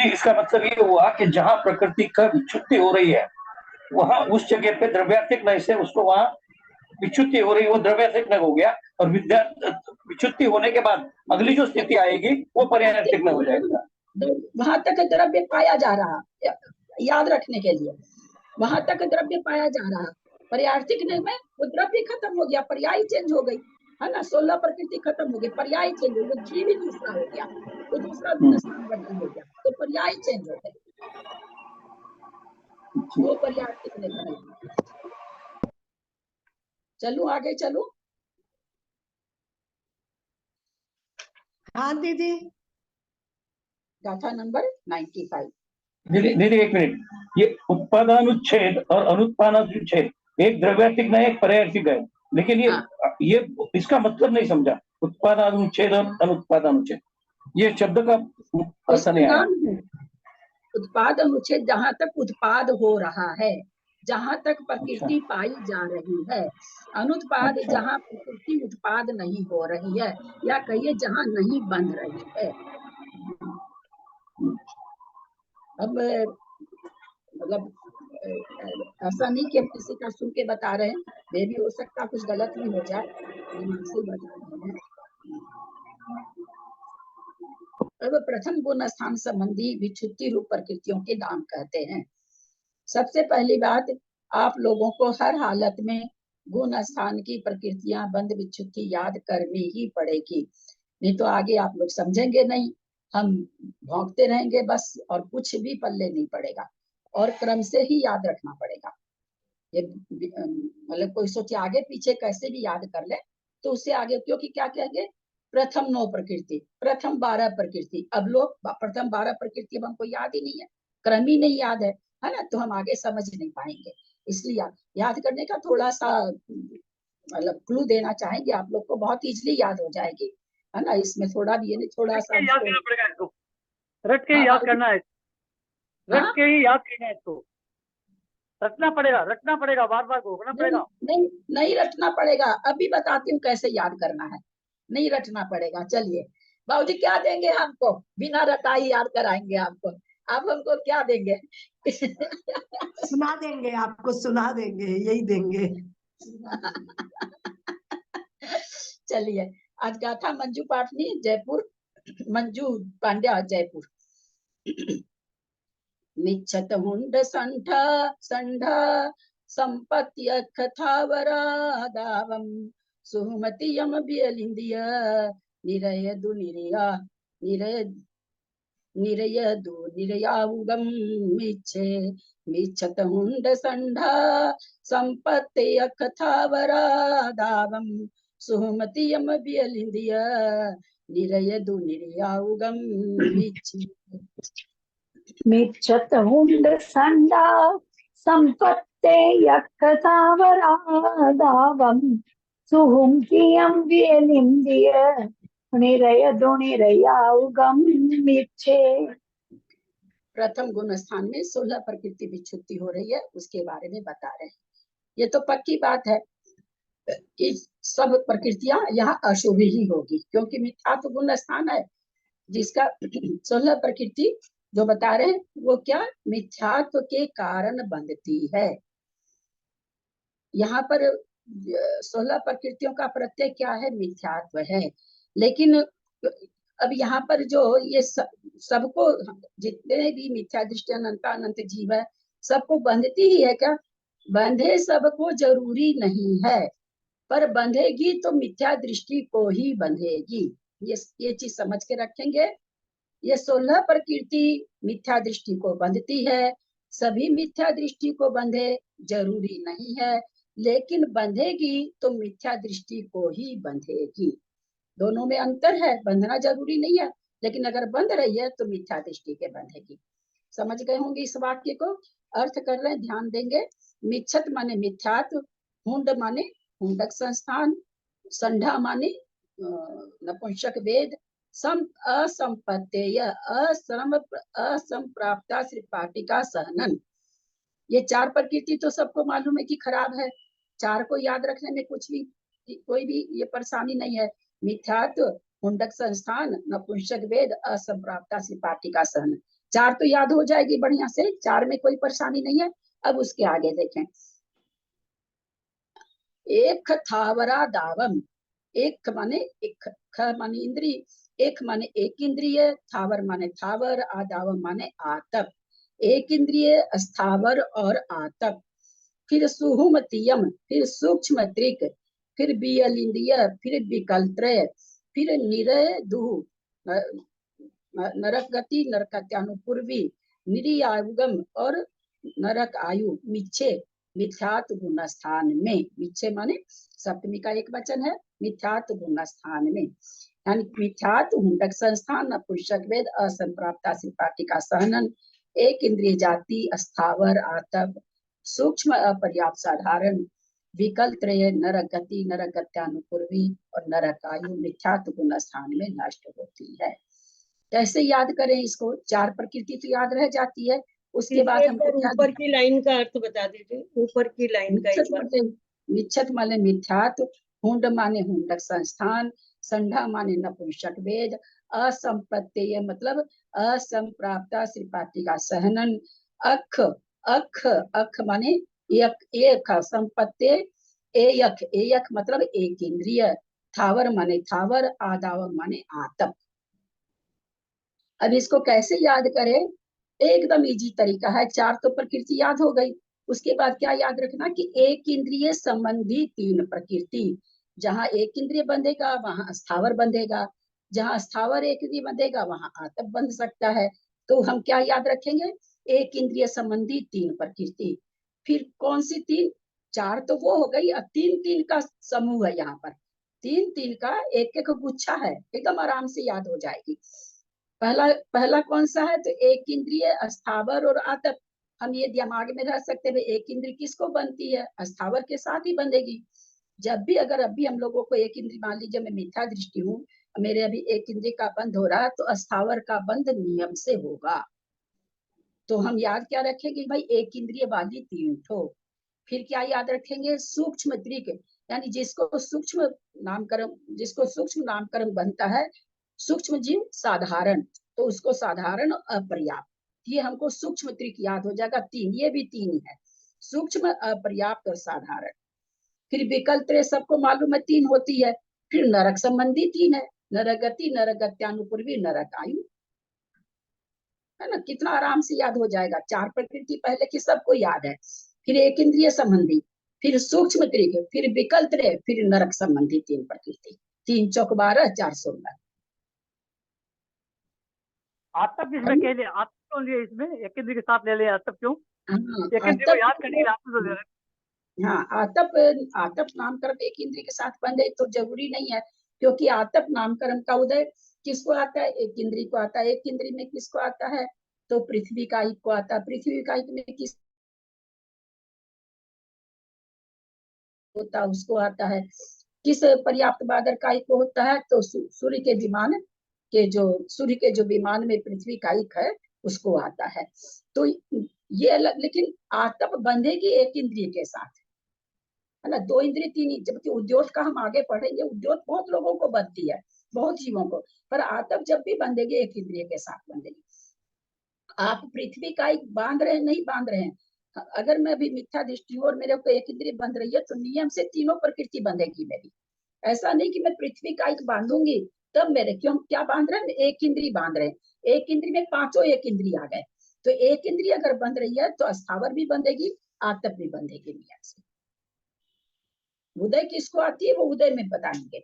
इसका मतलब ये हुआ कि जहां प्रकृति का विच्छुत्ति हो रही है वहां उस जगह पे द्रव्यार्थिक नय से उसको वहां विच्छुत्ति हो रही है, वो द्रव्यार्थिक नय हो गया, और विच्छुत्ति होने के बाद अगली जो स्थिति आएगी वो पर्यार्थिक नय हो जाएगा। वहां तक द्रव्य पाया जा रहा, याद रखने के लिए, वहां तक द्रव्य पाया जा रहा, पर्यार्थिक नय में वो द्रव्य खत्म हो गया, पर्याय चेंज हो गई, है ना, 16 प्रकृति खत्म हो गई, पर्याय चेंज हो गया, जीव ही दूसरा हो गया, वो दूसरा गुण स्थान बढ़ती हो गया, तो पर्याय चेंज हो गए, वो पर्यार्थिक नय बनेगी। चलू आगे चलू। हाँ दीदी, गाथा नंबर 95। दीदी एक मिनट, ये उत्पादानुच्छेद और अनुत्पादानुच्छेद एक द्रव्यार्थिक नय एक पर्यार्थिक है, लेकिन ये इसका मतलब नहीं समझा, उत्पादानुच्छेद और अनुत्पादानुच्छेद ये शब्द का अर्थ नहीं आया। उत्पाद अनुच्छेद जहां तक उत्पाद हो रहा है, जहां तक प्रकृति पाई जा रही है, अनुत्पाद जहां प्रकृति उत्पाद नहीं हो रही है, या कहिए जहां नहीं बन रही है। अब मतलब ऐसा नहीं कि हम किसी का सुन के बता रहे हैं, ये भी हो सकता कुछ गलत भी हो जाए, दिमाग से बता रहे हैं। अब प्रथम गुण स्थान संबंधी विच्छुत्ति रूप प्रकृतियों के नाम कहते हैं। सबसे पहली बात, आप लोगों को हर हालत में गुण स्थान की प्रकृतियां बंद विच्छुत्ति याद करनी ही पड़ेगी, नहीं तो आगे आप लोग समझेंगे नहीं, हम भौंकते रहेंगे बस, और कुछ भी पल्ले नहीं पड़ेगा, और क्रम से ही याद रखना पड़ेगा। ये मतलब कोई सोचे आगे पीछे कैसे भी याद कर ले तो उससे आगे, क्योंकि क्या कहेंगे, प्रथम 9 प्रकृति, प्रथम 12 प्रकृति, अब लोग प्रथम 12 प्रकृति अब हमको याद ही नहीं है, क्रम ही नहीं याद है ना, तो हम आगे समझ नहीं पाएंगे। इसलिए याद करने का थोड़ा सा मतलब क्लू देना चाहेंगे आप लोग को, बहुत इजीली याद हो जाएगी, है ना, इसमें थोड़ा भी नहीं, थोड़ा सा याद करना पड़ेगा इसको, रट के याद करना है, रट के ही याद करना है इसको, रटना पड़ेगा, बार बार घोकना पड़ेगा। नहीं रटना पड़ेगा, अभी बताती हूँ कैसे याद करना है, नहीं रटना पड़ेगा। चलिए बाबूजी क्या देंगे हमको, बिना रटाई याद कराएंगे आपको, आप हमको क्या देंगे? सुना देंगे आपको, सुना देंगे, यही देंगे। चलिए, आज गाथा मंजू पाटनी जयपुर, मंजू पांड्या जयपुर। मिच्छत हुंड संठ संढ संपत्ति कथावरादावम सुमति यम बियलिंदिय निरय दु निरय निरय दु निरयावुगम मिच्छे मिच्छत हुंड संढा संपत्ति कथावरा दावम सुमतियम बियलिंदिय निरय दु निर्याउगम मिच्छि मिच्छत हुंड संडा संपत्ते यक्षतावरादावम सुहुंकियम व्यलिंदिय निरय दुनिरयाउगम मिच्छे। प्रथम गुण स्थान में 16 प्रकृति विच्छुत्ति हो रही है, उसके बारे में बता रहे हैं। ये तो पक्की बात है कि सब प्रकृतियां यहाँ अशुभ ही होगी, क्योंकि मिथ्यात्व गुण स्थान है जिसका 16 प्रकृति जो बता रहे हैं वो क्या मिथ्यात्व के कारण बंधती है। यहाँ पर 16 प्रकृतियों का प्रत्यय क्या है, मिथ्यात्व है। लेकिन अब यहाँ पर जो ये सबको जितने भी मिथ्या दृष्टि अनंत जीव है सबको बंधती ही है क्या, बंधे सबको जरूरी नहीं है, पर बंधेगी तो मिथ्या दृष्टि को ही बंधेगी। ये चीज समझ के रखेंगे। ये 16 प्रकृति मिथ्या दृष्टि को बंधती है, सभी मिथ्या दृष्टि को बंधे जरूरी नहीं है, लेकिन बंधेगी तो मिथ्या दृष्टि को ही बंधेगी। दोनों में अंतर है, बंधना जरूरी नहीं है, लेकिन अगर बंध रही है तो मिथ्या दृष्टि के बंधेगी। समझ गए होंगे इस वाक्य को, अर्थ कर रहे हैं, ध्यान देंगे। मिच्छत माने मिथ्यात्व, हुंड माने हुंडक संस्थान, संढा माने नपुंसक वेद, असंपत्तेय असंप्राप्ता श्रीपाटिका सहनन। ये 4 प्रकृति तो सबको मालूम है कि खराब है, 4 को याद रखने में कोई भी ये परेशानी नहीं है। मिथ्यात्व, हुंडक संस्थान, नपुंसक वेद, असंप्राप्ता श्रीपाटिका सहनन, 4 तो याद हो जाएगी बढ़िया से, 4 में कोई परेशानी नहीं है। अब उसके आगे देखें, एक थावरा दावम, एक माने एक, ख माने इंद्रिय, एक माने एक इंद्रिय, थावर माने थावर, आदावम माने आतप। एक इंद्रिय, स्थावर और आतप, फिर सुहुमतियम, फिर सूक्ष्म त्रिक, फिर बियलिंदिय, फिर विकल्त्रय, फिर निरय दुह, नरक गति, नरकत्यानुपूर्वी, निरियायुगम और नरक आयु, मिच्छे मिथ्यात्व गुण स्थान में। मिच्छे माने सप्तमी का एक वचन है, मिथ्यात्व गुण स्थान में, यानी मिथ्यात्व, हुंडक संस्थान, नपुंसक वेद, असंप्राप्ता श्रीपाटिका सहनन, एक इंद्रिय जाति, स्थावर, आतप, सूक्ष्म अपर्याप्त साधारण, विकल त्रय, नरक गति, नरक गत्यानुपूर्वी और नरक आयु मिथ्यात्व गुण स्थान में नष्ट होती है। कैसे याद करें इसको, 4 प्रकृति तो याद रह जाती है, उसके बाद हमको ऊपर की लाइन का अर्थ बता दीजिए, ऊपर की लाइन का एक बार। मिच्छत माने मिथ्यात्व, हुंड माने हुंडक संस्थान, संढा माने नपुंसक वेद, असंपत्तेय मतलब असंप्राप्ता श्रीपाटिका सहनन, अख अख अख माने एक संपत्ति, एयक मतलब एक इंद्रिय, थावर माने थावर, आदाव माने आतप। अब इसको कैसे याद करें, एकदम इजी तरीका है, 4 तो प्रकृति याद हो गई, उसके बाद क्या याद रखना कि एक इंद्रिय संबंधी 3 प्रकृति, जहां एक इंद्रिय बंधेगा वहां स्थावर बंधेगा, जहां स्थावर एक इंद्रिय बंधेगा वहां आतप बंध सकता है। तो हम क्या याद रखेंगे, एक इंद्रिय संबंधी 3 प्रकृति, फिर कौन सी 3, 4 तो वो हो गई, अब 3 का समूह है यहाँ पर, 3 का एक गुच्छा है, एकदम आराम से याद हो जाएगी। पहला कौन सा है, तो एक इंद्रिय, स्थावर और आतप। हम ये दिमाग में रह सकते हैं, एक इंद्रिय किसको बनती है, स्थावर के साथ ही बंधेगी। जब भी अगर अभी हम लोगों को एक इंद्रिय, मान लीजिए मैं मिथ्या दृष्टि हूँ, मेरे अभी एक इंद्रिय का बंध हो रहा है, तो स्थावर का बंध नियम से होगा। तो हम याद क्या रखेंगे भाई, एक इंद्रिय वाली 3 ठो। फिर क्या याद रखेंगे, सूक्ष्म त्रिक, यानी जिसको सूक्ष्म नामकरण बनता है, सूक्ष्म जीव साधारण, तो उसको साधारण अपर्याप्त, ये हमको सूक्ष्म त्रिक याद हो जाएगा, 3, ये भी 3 है, सूक्ष्म अपर्याप्त और साधारण। फिर विकल्प त्रय सबको मालूम है 3 होती है, फिर नरक संबंधी 3 है, नरक गति, नरक गत्यानुपूर्वी, नरक आयु, है ना, कितना आराम से याद हो जाएगा। 4 प्रकृति पहले की सबको याद है, फिर एक इंद्रिय संबंधी, फिर सूक्ष्म त्रिक, फिर विकल्प त्रय, फिर नरक संबंधी 3 प्रकृति, 3 चौक 12, 4 16। आतप इसमें क्या ले, आतप क्यों लिए इसमें, एक इंद्रिय के साथ ले ले आतप क्यों? हाँ एक इंद्रिय को याद करने के लिए आपको तो हाँ आतप आतप नामकरण एक इंद्रिय के साथ बंधे तो जरूरी नहीं है, क्योंकि आतप नामकरण का उदय किसको आता है? एक इंद्रिय को आता है। एक इंद्रिय में किसको आता है? तो पृथ्वी कायिक को आता है। पृथ्वी कायिक में किस होता है? उसको आता है। किस पर्याप्त बादर कायिक को होता है? तो सूर्य के विमान के जो सूर्य के जो विमान में पृथ्वी कायिक है उसको आता है। तो ये अलग, लेकिन आतप बंधेगी एक इंद्रिय के साथ, है ना। दो इंद्रिय तीन, जबकि उद्योग का हम आगे पढ़ेंगे, उद्योग बहुत लोगों को बंधती है, बहुत जीवों को, पर आतप जब भी बंधेगी एक इंद्रिय के साथ बंधेगी। आप पृथ्वी का एक बांध रहे हैं, नहीं बांध रहे हैं, अगर मैं अभी मिथ्या दृष्टि हूं और मेरे को एक इंद्रिय बंध रही है, तो नियम से तीनों प्रकृति बंधेगी मेरी। ऐसा नहीं कि मैं पृथ्वी का एक बांधूंगी तब मेरे, क्यों क्या बांध रहे हैं? एक इंद्रिय बांध रहे हैं। एक इंद्रिय में पांचों एक इंद्रिय आ गए, तो एक इंद्रिय अगर बंध रही है तो अस्थावर भी बंधेगी, आतप भी बंधेगी नियम से। उदय किसको आती है वो उदय में बताएंगे।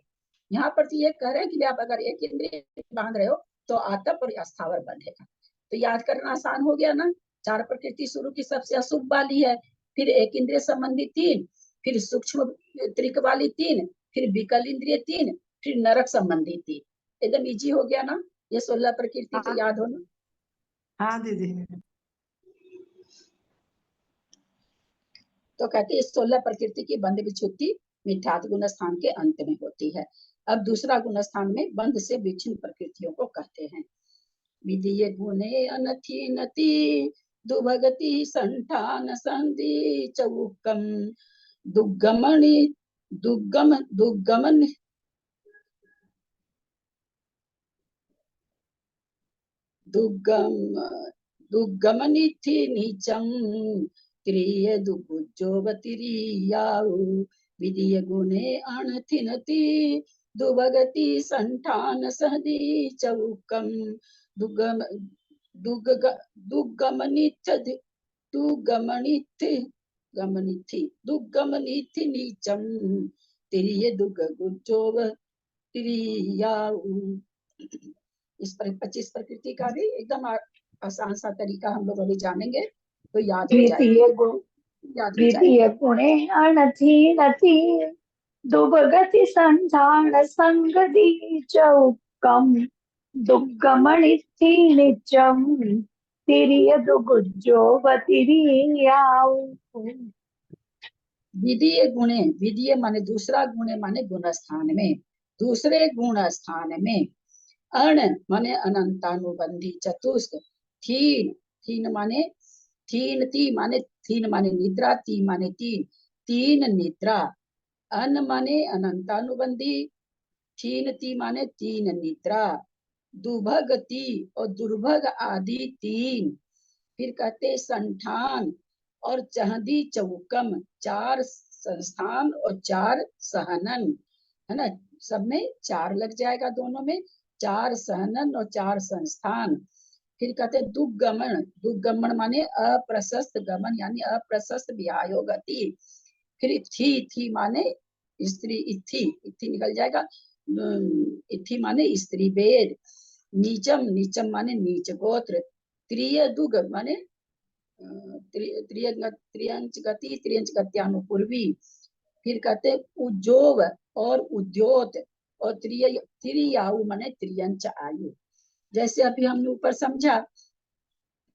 यहाँ पर तो ये कह रहे हैं कि आप अगर एक इंद्रिय बांध रहे हो तो आतप और अस्थावर बंधेगा। तो याद करना आसान हो गया ना। चार प्रकृति शुरू की सबसे अशुभ वाली है, फिर एक इंद्रिय संबंधी तीन, फिर सूक्ष्म त्रिक वाली तीन, फिर विकल इंद्रिय तीन, फिर नरक संबंधी तीन। एकदम इजी हो गया ना ये 16 प्रकृति तो याद होना। हाँ दीदी। तो कहते हैं 16 प्रकृति की बंध विच्छुत्ति मिथ्यात्व गुण स्थान के अंत में होती है। अब दूसरा गुण स्थान में बंध से विच्छिन्न प्रकृतियों को कहते हैं। विधीय गुणे अनथि नति दुभगति संठान संधि चौकम दुग्गमणि दुग्गमन दुग्गमनिथि नीचम त्रिय दुगुज्जोवतिरियाउ विधीय गुणे अणथिनति दुभगति संठान सहदी चौकम दुग्गम दुग्गमनिथि नीचम त्रिय दुगुज्जोवतिरियाउ। इस पर 25 प्रकृति का भी एकदम आसान सा तरीका हम लोग अभी जानेंगे, तो याद हो जाएगी, याद हो जाएगी। द्वितीय गुणे अनथीनति दुभगति संधान संगति चौकम दुग्गमनिथि निचम तिरिय दुगुज्जोवतिरियाउ। विधीय गुणे, विधीय माने दूसरा, गुणे माने गुण स्थान में, दूसरे गुण स्थान में। अण माने अनंतानुबंधी चतुष्क। थीन, थीन माने थीन, ती माने थीन माने निद्रा, ती माने तीन, तीन निद्रा। अन माने अनंतानुबंधी, थीन ती माने तीन निद्रा, दुभग ती और दुर्भग आदि तीन। फिर कहते संठान और चहदी चौकम, चार संस्थान और चार सहनन, है ना। सब में चार लग जाएगा, दोनों में चार सहनन और चार संस्थान। फिर कहते दुग्गमन, दुग्गमन माने अप्रशस्त गमन, यानी अप्रशस्त व्यायो गति। फिर इथी माने स्त्री, इथी इथी निकल जाएगा, इथी माने स्त्री वेद। नीचम, नीचम माने नीच गोत्र। त्रिय दुग माने त्रियंच गति, त्रियंच गत्यानुपूर्वी। फिर कहते उज्जोव और उद्योत, और त्रियायु माने त्रियंच आयु। जैसे अभी हमने ऊपर समझा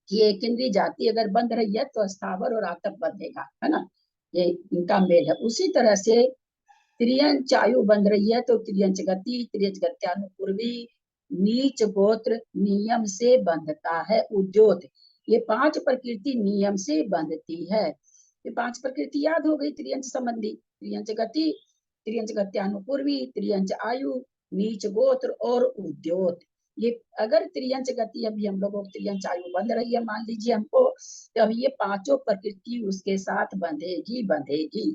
कि एक इंद्रिय जाति अगर बंध रही है तो स्थावर और आतप बंधेगा, है ना, ये इनका मेल है। उसी तरह से त्रियंच आयु बंध रही है तो त्रियंच गति, त्रियंच गत्यानुपूर्वी, नीच गोत्र नियम से बंधता है उद्योत। ये पांच प्रकृति नियम से बंधती है। ये पांच प्रकृति याद हो गई, त्रियंच संबंधी, त्रियंच गति, त्रियंच गत्यानुपूर्वी, त्रियंच आयु, नीच गोत्र और उद्योत। ये अगर त्रियंच गति अभी हम लोगों को त्रियंच आयु बंध रही है, मान लीजिए हमको, तो अभी ये पांचों प्रकृति उसके साथ बंधेगी बंधेगी।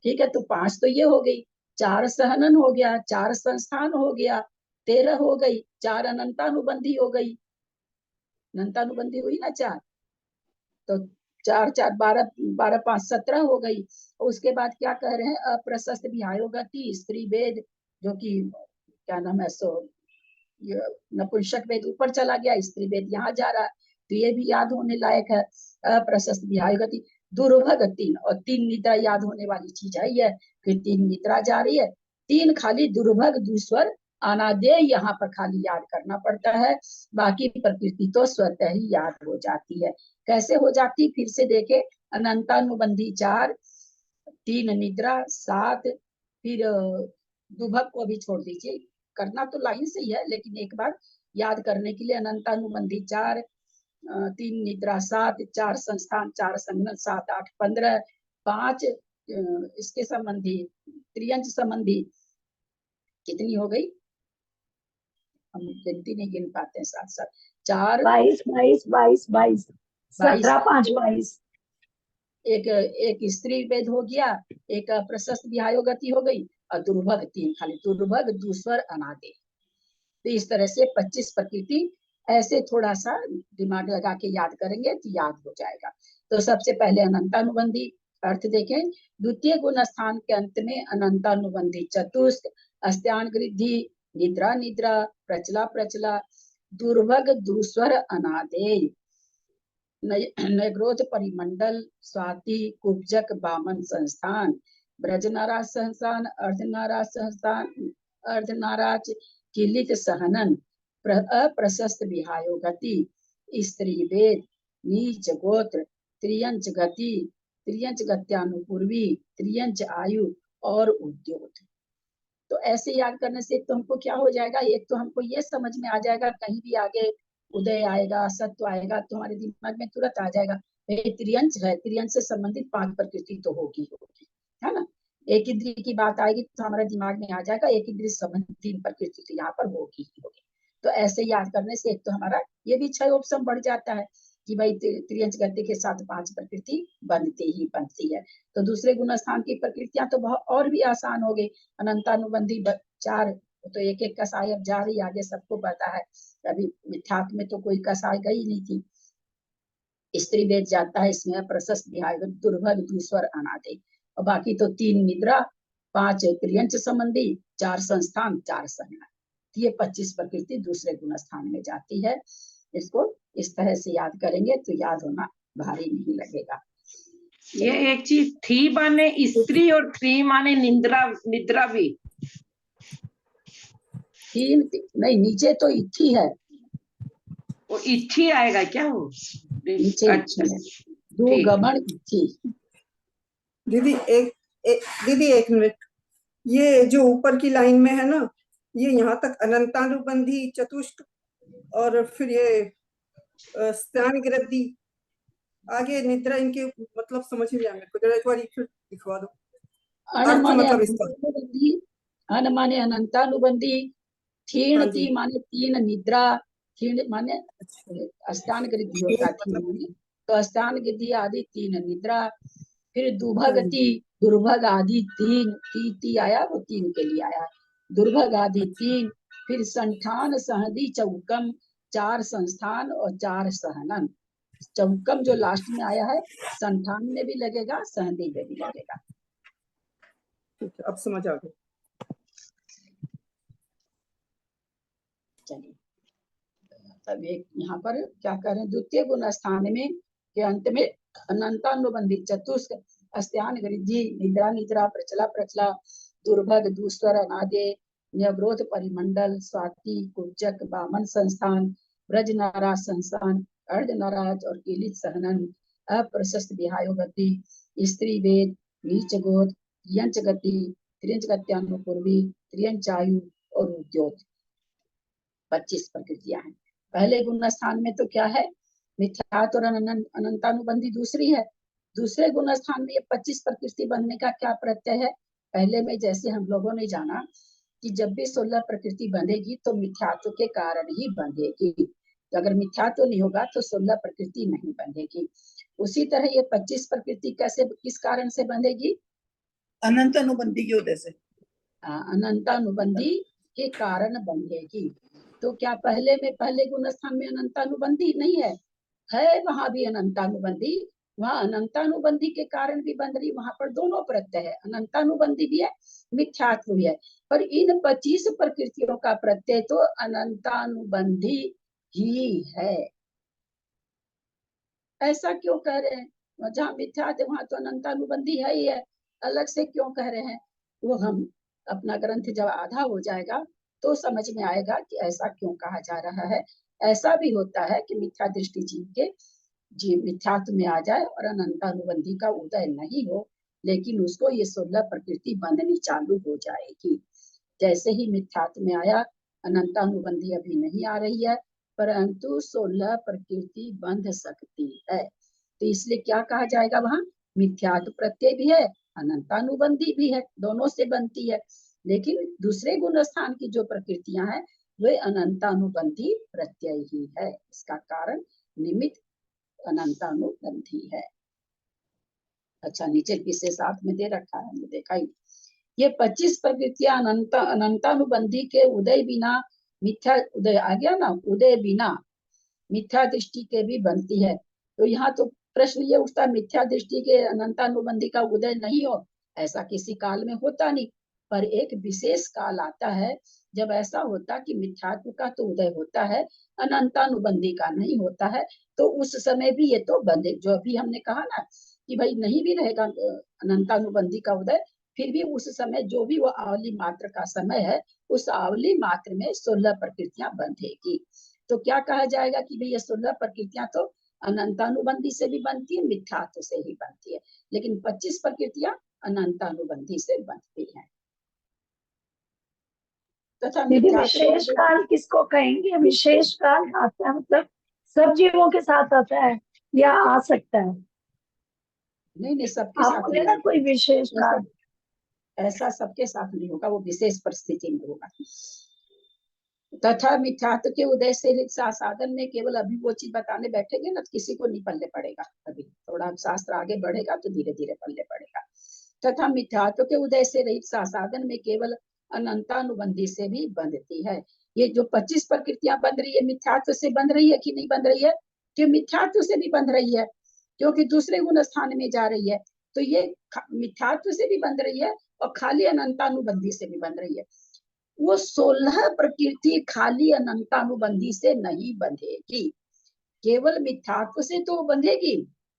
ठीक है, तो पांच तो ये हो गई, चार सहनन हो गया, चार संस्थान हो गया, 13 हो गई, चार अनंतानुबंधी हो गई, अनंतानुबंधी हुई ना चार, तो चार चार 12, 12 5 17 हो गई। उसके बाद क्या कह रहे हैं? अप्रशस्त व्यायोगति, स्त्री वेद, जो कि क्या नाम है, सो नपुंसक वेद ऊपर चला गया, स्त्री वेद यहाँ जा रहा है। तो ये भी याद होने लायक है। अप्रशस्त विहाय गति, दुर्भग तीन, और तीन निद्रा याद होने वाली चीज है ये, कि तीन निद्रा जा रही है, तीन खाली दुर्भग दुस्वर अनादेय यहाँ पर खाली याद करना पड़ता है, बाकी प्रकृति तो स्वतः ही याद हो जाती है। कैसे हो जाती, फिर से देखे, अनंतानुबंधी 4, 3 निद्रा 7, फिर दुभग को भी छोड़ दीजिए, करना तो लाइन से ही है, लेकिन एक बार याद करने के लिए अनंतानुबंधी 4, 3 निद्रा 7, 4 संस्थान, 4 संघनन, 7 8 15, 5 इसके संबंधी त्रियंच संबंधी कितनी हो गई, हम गिनती नहीं गिन पाते हैं, 7 7 4 22 22 22 22 17 5 22, एक स्त्री वेद हो गया, एक प्रशस्त विहायो गति हो गई, और दुर्भग 3 खाली, दुर्भग दुस्वर अनादि। तो इस तरह से 25 प्रकृति, ऐसे थोड़ा सा दिमाग लगा के याद करेंगे तो याद हो जाएगा। तो सबसे पहले अनंतानुबंधी अर्थ देखें, द्वितीय गुण स्थान के अंत में अनंतानुबंधी चतुष्क, अस्त्यान गृद्धि, निद्रा निद्रा, प्रचला प्रचला, दुर्भग दुस्वर अनादेय, नैग्रोध परिमंडल, स्वाति, कुब्जक, बामन संस्थान, ब्रजनाराज संस्थान, अर्धनाराज संस्थान, अर्धनाराज, किलित सहनन, अप्रशस्त विहायो गति, स्त्री वेद, नीच गोत्र, त्रियंच गति, त्रियंच गत्यानुपूर्वी, त्रियंच आयु और उद्योग। तो ऐसे याद करने से तो हमको क्या हो जाएगा, एक तो हमको ये समझ में आ जाएगा, कहीं भी आगे उदय आएगा, सत्व आएगा, तो हमारे दिमाग में तुरंत आ जाएगा त्रियंच है, त्रियंच से संबंधित 5 प्रकृति तो होगी, है ना। एक इंद्रिय की बात आएगी तो हमारे दिमाग में आ जाएगा एक इंद्रिय संबंधित 3 प्रकृति तो यहाँ पर होगी। तो ऐसे याद करने से एक तो हमारा ये भी 6 ऑप्शन बढ़ जाता है कि भाई त्रियंच गति के साथ 5 प्रकृति बनती है। तो दूसरे गुण स्थान की प्रकृतियां तो बहुत और भी आसान हो गई, अनंतानुबंधी 4, तो एक एक कसाई अब जा रही, आगे सबको पता है, अभी मिथ्यात्व में तो कोई कसाई गई नहीं थी। स्त्री वेद जाता है इसमें, प्रशस्त विहाय, दुर्भग दुस्वर अनादि, और बाकी तो 3 निद्रा, 5 त्रियंच संबंधी, 4 संस्थान, 4 संज्ञा, ये 25 प्रकृति दूसरे गुण स्थान में जाती है। इसको इस तरह से याद करेंगे तो याद होना भारी नहीं लगेगा। ये एक चीज, थी माने स्त्री और थ्री माने निद्रा, निद्रा भी 3 नहीं, नीचे तो इथी है, वो इच्छी आएगा क्या वो? नीचे अच्छा, दो गमन इथी। दीदी एक मिनट, ये जो ऊपर की लाइन में है ना, ये यहाँ तक अनंतानुबंधी चतुष्क, और फिर ये स्त्यान गृद्धि, आगे निद्रा, इनके मतलब समझ में आया मेरे को, जरा एक बार फिर दिखवा दो। अन माने अनंतानुबंधी, क्षीण हाँ जी। ती माने 3 निद्रा, क्षीण माने अस्तान गृद्धि होता है, तो अस्तान गृद्धि आदि 3 निद्रा, फिर दुर्भगति, दुर्भग आदि 3, ती आया वो 3 के लिए आया, दुर्भग आदि 3, फिर संठान सहदी चौकम, 4 संस्थान और 4 सहनन। चौकम जो लास्ट में आया है, संठान में भी लगेगा, सहदी में भी लगेगा। ठीक है, अब समझ आ गया। चलिए, तब एक यहाँ पर क्या करें, द्वितीय गुण स्थान में के अंत में अनंतानुबंधी चतुष्क, अस्त्यान गृद्धि, निद्रा निद्रा, प्रचला प्रचला, दुर्भग दुस्वर अनादि, न्यग्रोध परिमंडल, स्वाति, कुब्जक, बामन संस्थान, ब्रज नाराज संस्थान, अर्ध नाराज और किलित सहनन, अप्रशस्त विहायो गति, स्त्री वेद, नीच गोद, त्रियंच गति, त्रियंच गत्यानुपूर्वी, त्रियंच आयु और उद्योग। 25 प्रकृतियां हैं। पहले गुण स्थान में तो क्या है, मिथ्यात और अनंतानुबंधी दूसरी है। दूसरे गुण स्थान में ये 25 प्रकृति बनने का क्या प्रत्यय है, पहले में जैसे हम लोगों ने जाना कि जब भी 16 प्रकृति बनेगी तो मिथ्यात्व के कारण ही बनेगी, तो अगर मिथ्यात्व नहीं होगा तो 16 प्रकृति नहीं बनेगी। उसी तरह ये 25 प्रकृति कैसे, किस कारण से बनेगी, अनंतानुबंधी की वजह से, अनंतानुबंधी के कारण बनेगी। तो क्या पहले में, पहले गुण स्थान में अनंतानुबंधी नहीं है, है वहां भी अनंतानुबंधी, वहां अनंतानुबंधी के कारण भी बन रही, वहां पर दोनों प्रत्यय है, अनंतानुबंधी भी है, मिथ्यात्व भी है, पर इन 25 प्रकृतियों का प्रत्यय तो अनंतानुबंधी ही है। ऐसा क्यों कह रहे हैं? जहाँ मिथ्या है वहां तो अनंतानुबंधी है ही है, अलग से क्यों कह रहे हैं? वो हम अपना ग्रंथ जब आधा हो जाएगा तो समझ में आएगा कि ऐसा क्यों कहा जा रहा है। ऐसा भी होता है कि मिथ्या दृष्टि जीव के जीव मिथ्यात्व में आ जाए और अनंतानुबंधी का उदय नहीं हो, लेकिन उसको ये 16 प्रकृति बंधनी चालू हो जाएगी। जैसे ही मिथ्यात्व में आया, अनंतानुबंधी अभी नहीं आ रही है, परंतु 16 प्रकृति बंध सकती है। तो इसलिए क्या कहा जाएगा वहां? मिथ्यात्व प्रत्यय भी है, अनंतानुबंधी भी है, दोनों से बनती है। लेकिन दूसरे गुण स्थान की जो प्रकृतियां हैं वे अनंतानुबंधी प्रत्यय ही है। इसका कारण निमित्त अनंतानुबंधी है। अच्छा, नीचे किससे साथ में दे रखा है, हमने देखा ही। ये 25 प्रकृतियां अनंतानुबंधी के उदय बिना मिथ्या उदय आ गया ना, उदय बिना मिथ्या दृष्टि के भी बनती है। तो यहाँ तो प्रश्न ये उठता है, मिथ्या दृष्टि के अनंतानुबंधी का उदय नहीं हो, ऐसा किसी काल में होता नहीं। पर एक विशेष काल आता है जब ऐसा होता कि मिथ्यात्व का तो उदय होता है, अनंतानुबंधी का नहीं होता है। तो उस समय भी ये तो बंधे, जो अभी हमने कहा ना कि भाई नहीं भी रहेगा अनंतानुबंधी का उदय, फिर भी उस समय जो भी वो आवली मात्र का समय है, उस आवली मात्र में 16 प्रकृतियां बंधेगी। तो क्या कहा जाएगा कि भाई ये 16 प्रकृतियां तो अनंतानुबंधी से भी बनती है, मिथ्यात्व से ही बनती है, लेकिन 25 प्रकृतियां अनंतानुबंधी से बनती हैं। तथा दीदी मिथ्यात्व विशेष काल किसको कहेंगे? विशेष काल आता है मतलब सब जीवों के साथ आता है या आ सकता है? नहीं, सबके आप साथ बोले नहीं ना होगा। कोई विशेष काल। ऐसा सबके साथ नहीं होगा, वो विशेष परिस्थिति में होगा। तथा मिथ्यात्व के उदय से साधन में केवल अभी वो चीज बताने बैठेंगे ना तो किसी को नहीं पल्ले पड़ेगा। अभी थोड़ा शास्त्र आगे बढ़ेगा तो धीरे धीरे पल्ले पड़ेगा। तथा मिथ्यात्व के उदय से रहित साधन में केवल अनंतानुबंधी से भी बंधती है। ये जो 25 प्रकृतियां बंध रही है, मिथ्यात्व से बंध रही है कि नहीं बंध रही है? कि मिथ्यात्व से भी बंध रही है, क्योंकि दूसरे गुण स्थान में जा रही है। तो ये मिथ्यात्व से भी बंध रही है और खाली अनंतानुबंधी से भी बंध रही है। वो 16 प्रकृति खाली अनंतानुबंधी से नहीं बंधेगी, केवल मिथ्यात्व से तो बंधेगी,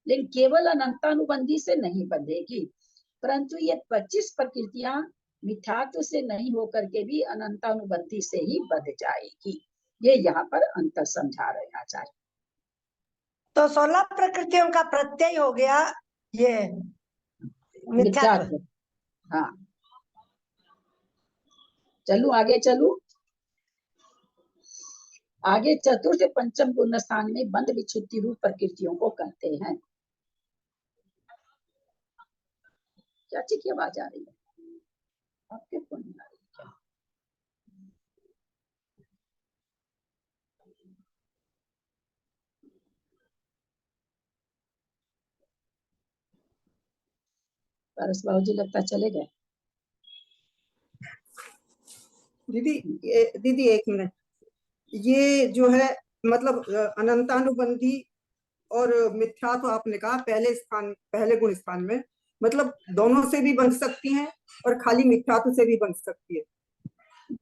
लेकिन केवल अनंतानुबंधी से नहीं बंधेगी। परंतु ये 25 प्रकृतियां मिथ्यात्व से नहीं होकर के भी अनंतानुबंधी से ही बंध जाएगी। ये यहाँ पर अंतर समझा रहे आचार्य। तो 16 प्रकृतियों का प्रत्यय हो गया ये मिथ्यात्व। हाँ, चलू आगे चलू। आगे चतुर्थ पंचम गुण स्थान में बंध विच्छुत्ति रूप प्रकृतियों को कहते हैं। क्या चीज की आवाज आ रही है? आपके फोन में आ रही है क्या? पारस बाबू जी लगता चले गए। दीदी एक मिनट, ये जो है मतलब अनंतानुबंधी और मिथ्यात्व आपने कहा पहले गुण स्थान में, मतलब दोनों से भी बन सकती हैं और खाली मिथ्यात्व से भी बन सकती है।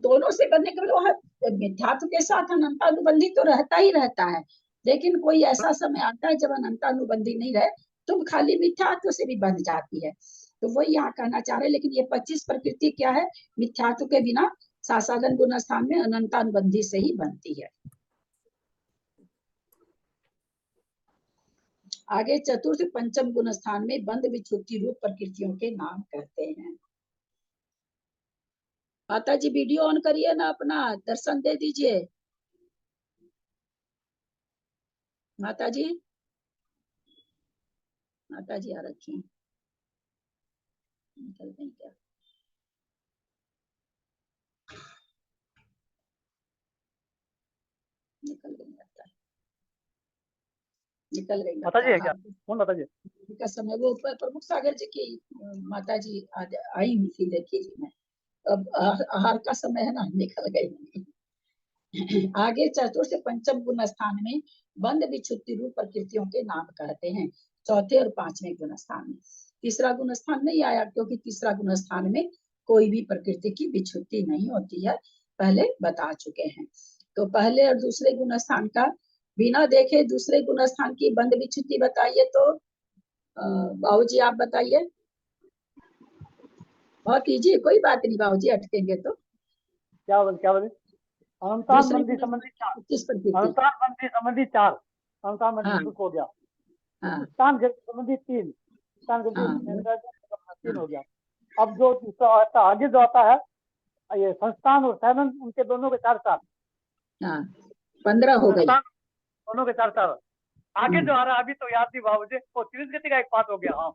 दोनों से बनने के बाद मिथ्यात्व के साथ अनंतानुबंधी तो रहता ही रहता है, लेकिन कोई ऐसा समय आता है जब अनंतानुबंधी नहीं रहे तो खाली मिथ्यात्व से भी बन जाती है। तो वही यहाँ कहना चाह रहे हैं। लेकिन ये 25 प्रकृति क्या है? मिथ्यात्व के बिना सासादन गुण स्थान में अनंतानुबंधी से ही बनती है। आगे चतुर्थ पंचम गुण स्थान में बंध विच्छुत्ति रूप प्रकृतियों के नाम कहते हैं। माता जी वीडियो ऑन करिए ना, अपना दर्शन दे दीजिए। माता जी आ रखी हैं, निकल गई क्या? निकल गई लगता है, निकल गई माता जी है क्या? लगता है। कौन माता जी? का समय वो प्रमुख सागर जी की माता जी आई हुई थी, देखी थी मैं। अब आहार का समय है ना, निकल गई। आगे चतुर्थ पंचम गुण स्थान में बंध विच्छुत्ति रूप प्रकृतियों के नाम कहते हैं। चौथे और पांचवें गुण स्थान में तीसरा गुण स्थान नहीं आया, क्योंकि तीसरा गुण स्थान में कोई भी प्रकृति की विच्छुत्ति नहीं होती है, पहले बता चुके हैं। तो पहले और दूसरे गुण स्थान का बिना देखे दूसरे गुण स्थान की बंध विच्छुति बताइए तो बाबूजी आप बताइए। बहुत कीजिए, कोई बात नहीं बाबूजी, अटकेंगे तो। क्या बोले अनुतान दूसरे बंदी गुण संबंधी चार, किस प्रकृति? अनुतान बंदी संबंधी चार, अनुतान बंदी हाँ सुख हो गया, हाँ स्थान गति संबंधी तीन, स्थान गति हाँ तीन हो गया। अब जो दूसरा आता आगे जो आता है ये संस्थान और सैनन, उनके दोनों के चार चार, हाँ 15 हो गई। संस्थान दोनों के चार चार। आगे जो आ रहा है अभी तो याद नहीं बाबूजी, वो त्रिज गति का एक पाठ हो गया। हाँ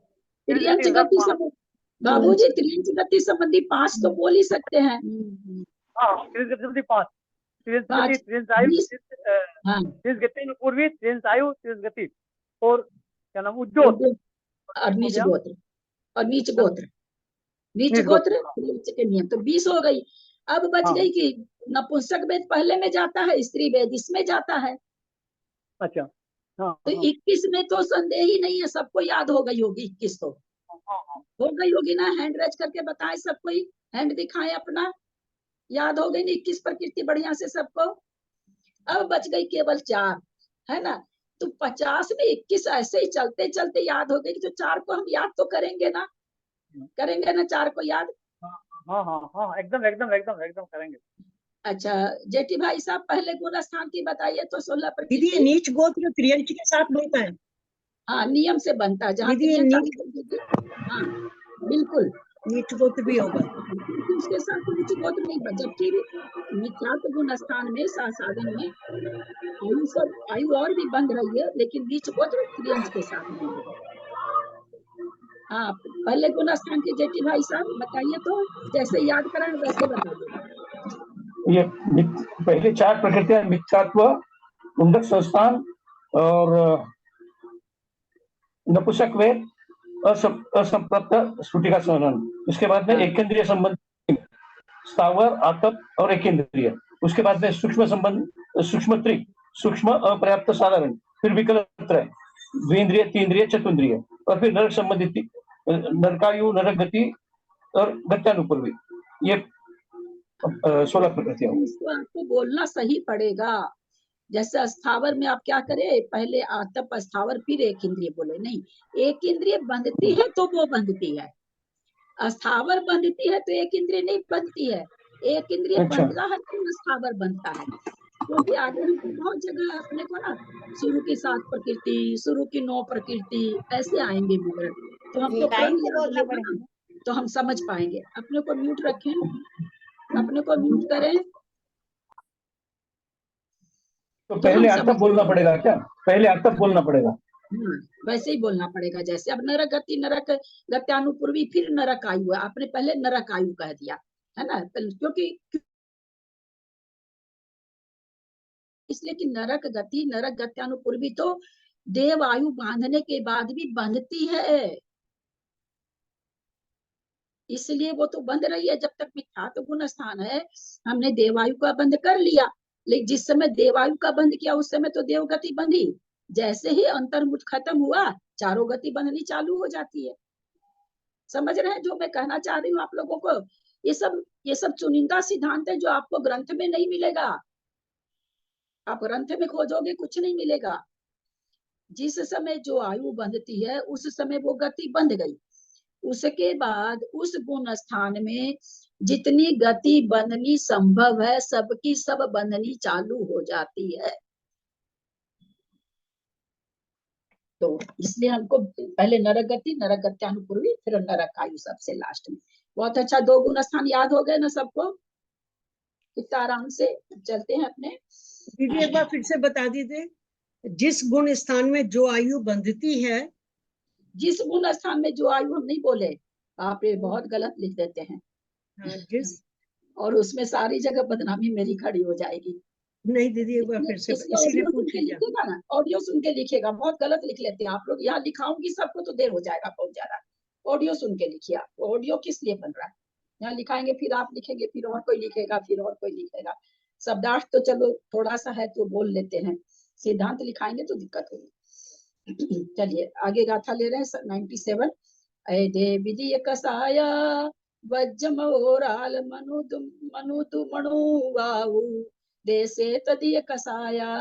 त्रियंच गति संबंधी बाबूजी, त्रियंच गति संबंधी 5 तो बोल ही सकते हैं। हाँ त्रिज गति संबंधी 5, त्रिज गति, 5 त्रिज आयु, 20 हाँ त्रिज गति पूर्वी, त्रिज आयु, त्रिज गति और क्या नाम उज्ज्वल और नीच गया? गोत्र और नीच गोत्र, नीच नीच गोत्र गोत्र, त्रियंच के नियम तो 20 हो गई। अब बच हाँ। गई कि नपुंसक वेद पहले में जाता है, स्त्री वेद इसमें जाता है। अच्छा हाँ तो हाँ 21 में तो संदेह ही नहीं है, सबको याद हो गई होगी 21 तो हाँ हो गई होगी ना। हैंड रेज करके बताएं सब कोई, हैंड दिखाएं अपना, याद हो गई ना 21 प्रकृति बढ़िया से सबको। अब बच गई केवल 4, है ना। तो 50 में 21 ऐसे ही चलते चलते याद हो गई, तो 4 को हम याद तो करेंगे ना, करेंगे ना 4 को याद। हाँ हाँ हाँ एकदम एकदम एकदम एकदम करेंगे। अच्छा जेठी भाई साहब पहले गुण स्थान की बताइए तो 16 दीदी ये प्रकृति। नीच गोत्र त्रियंच के साथ बनता है। हाँ नियम से बनता है, जहाँ दीदी ये त्रियंच नीच आयु होगी, हाँ बिल्कुल नीच गोत्र भी होगा। क्योंकि उसके साथ नीच गोत्र नहीं बन, जबकि मिथ्यात्व गुण स्थान में साधन में आयु सब आयु और भी बंध रही है, लेकिन नीच गोत्र त्रियंच के साथ बंध रही है। हाँ पहले गुण स्थान की जेठी भाई साहब बताइए तो, जैसे याद कराएं वैसे बताइए। ये पहले 4 प्रकृतियां मिथ्यात्व, कुंडक संस्थान और नपुंसक वेद, असंप्रप्त श्रुति का संहनन। इसके बाद में एकेंद्रिय संबंध, स्थावर, आतप और एकेंद्रिय। उसके बाद में सूक्ष्म संबंध, सूक्ष्म त्रिक, सूक्ष्म अपर्याप्त साधारण, फिर विकल्प त्रय, द्विंद्रिय, तीन्द्रिय, चतुन्द्रिय, और फिर नरक संबंधित नरकायु, नरक गति और गत्यानुपूर्वी। ये 16 प्रकृतियां। इसको आपको बोलना सही पड़ेगा। जैसे स्थावर में आप क्या करें, पहले आतप स्थावर फिर एक इंद्रिय बोले, नहीं एक इंद्रिय बंधती है तो वो बंधती है, स्थावर बंधती है तो एक इंद्रिय नहीं बंधती है। एक इंद्रिय बंधता है तो स्थावर बनता है। क्योंकि आगे हमको बहुत जगह अपने को ना शुरू की 7 प्रकृति, शुरू की 9 प्रकृति ऐसे आएंगे विवरण, तो हमको क्रम याद होगा ना, तो हम समझ पाएंगे। अपने को म्यूट रखें, अपने को म्यूट करें। तो पहले आतप बोलना पड़ेगा क्या? पहले आतप बोलना पड़ेगा। वैसे ही बोलना पड़ेगा जैसे अब नरक गति, नरक गत्यानुपूर्वी, फिर नरक आयु है, आपने पहले नरक आयु कह दिया है ना, क्योंकि इसलिए कि नरक गति, नरक गत्यानुपूर्वी तो देव आयु बांधने के बाद भी बंधती है, इसलिए वो तो बंध रही है। जब तक मिथ्यात्व गुण स्थान है, हमने देवायु का बंध कर लिया, लेकिन जिस समय देवायु का बंध किया उस समय तो देव गति बंधी। जैसे ही अंतर्मुख खत्म हुआ, चारों गति बंधनी चालू हो जाती है। समझ रहे हैं जो मैं कहना चाह रही हूँ आप लोगों को? ये सब चुनिंदा सिद्धांत है जो आपको ग्रंथ में नहीं मिलेगा, आप ग्रंथ में खोजोगे कुछ नहीं मिलेगा। जिस समय जो आयु बंधती है उस समय वो गति बंध गई, उसके बाद उस गुण स्थान में जितनी गति बंधनी संभव है सबकी सब बंधनी चालू हो जाती है। तो इसलिए हमको पहले नरक गति, नरक गत्यानुपूर्वी, फिर नरक आयु सबसे लास्ट में। बहुत अच्छा, 2 गुण स्थान याद हो गए ना सबको? कितना आराम से चलते हैं अपने। दीदी एक बार फिर से बता दीजिए, जिस गुण स्थान में जो आयु बंधती है, जिस गुण स्थान में जो आयु, हम नहीं बोले, आप ये बहुत गलत लिख देते हैं। जिस और उसमें सारी जगह बदनामी मेरी खड़ी हो जाएगी। नहीं दीदी एक बार फिर से, इसीलिए पूछ लिया। लिखेगा ना, ऑडियो सुन के लिखेगा, बहुत गलत लिख लेते हैं आप लोग। यहाँ लिखाऊंगी सबको तो देर हो जाएगा बहुत ज्यादा, ऑडियो सुन के लिखिए। आप ऑडियो किस लिए बन रहा है? यहाँ लिखाएंगे, फिर आप लिखेंगे, फिर और कोई लिखेगा, फिर और कोई लिखेगा। शब्दार्थ तो चलो थोड़ा सा है तो बोल लेते हैं, सिद्धांत लिखाएंगे तो दिक्कत होगी। चलिए आगे गाथा ले रहे हैं 97। अय देवी कसाया वज्रमोराल मनु मनु वाऊ देशे तदीय कसाया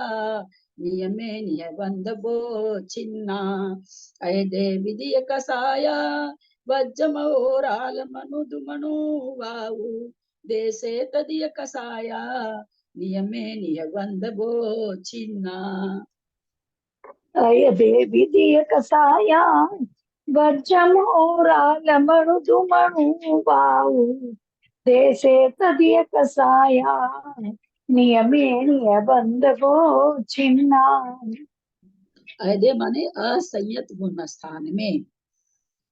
नियमे नियबंधवो छिन्ना अयदे विधिय कसाया वज्रमोराल मनुदुमनु वाउ देशे तदिय कसाया नियमे नियबंधवो छिन्ना अयदे विधिय कसाया वज्रम ओरालमणु दुमणु वाउ देशे तदिय कसाया नियमे नियबंधवो छिन्ना। अयदे माने असंयत गुण स्थान में,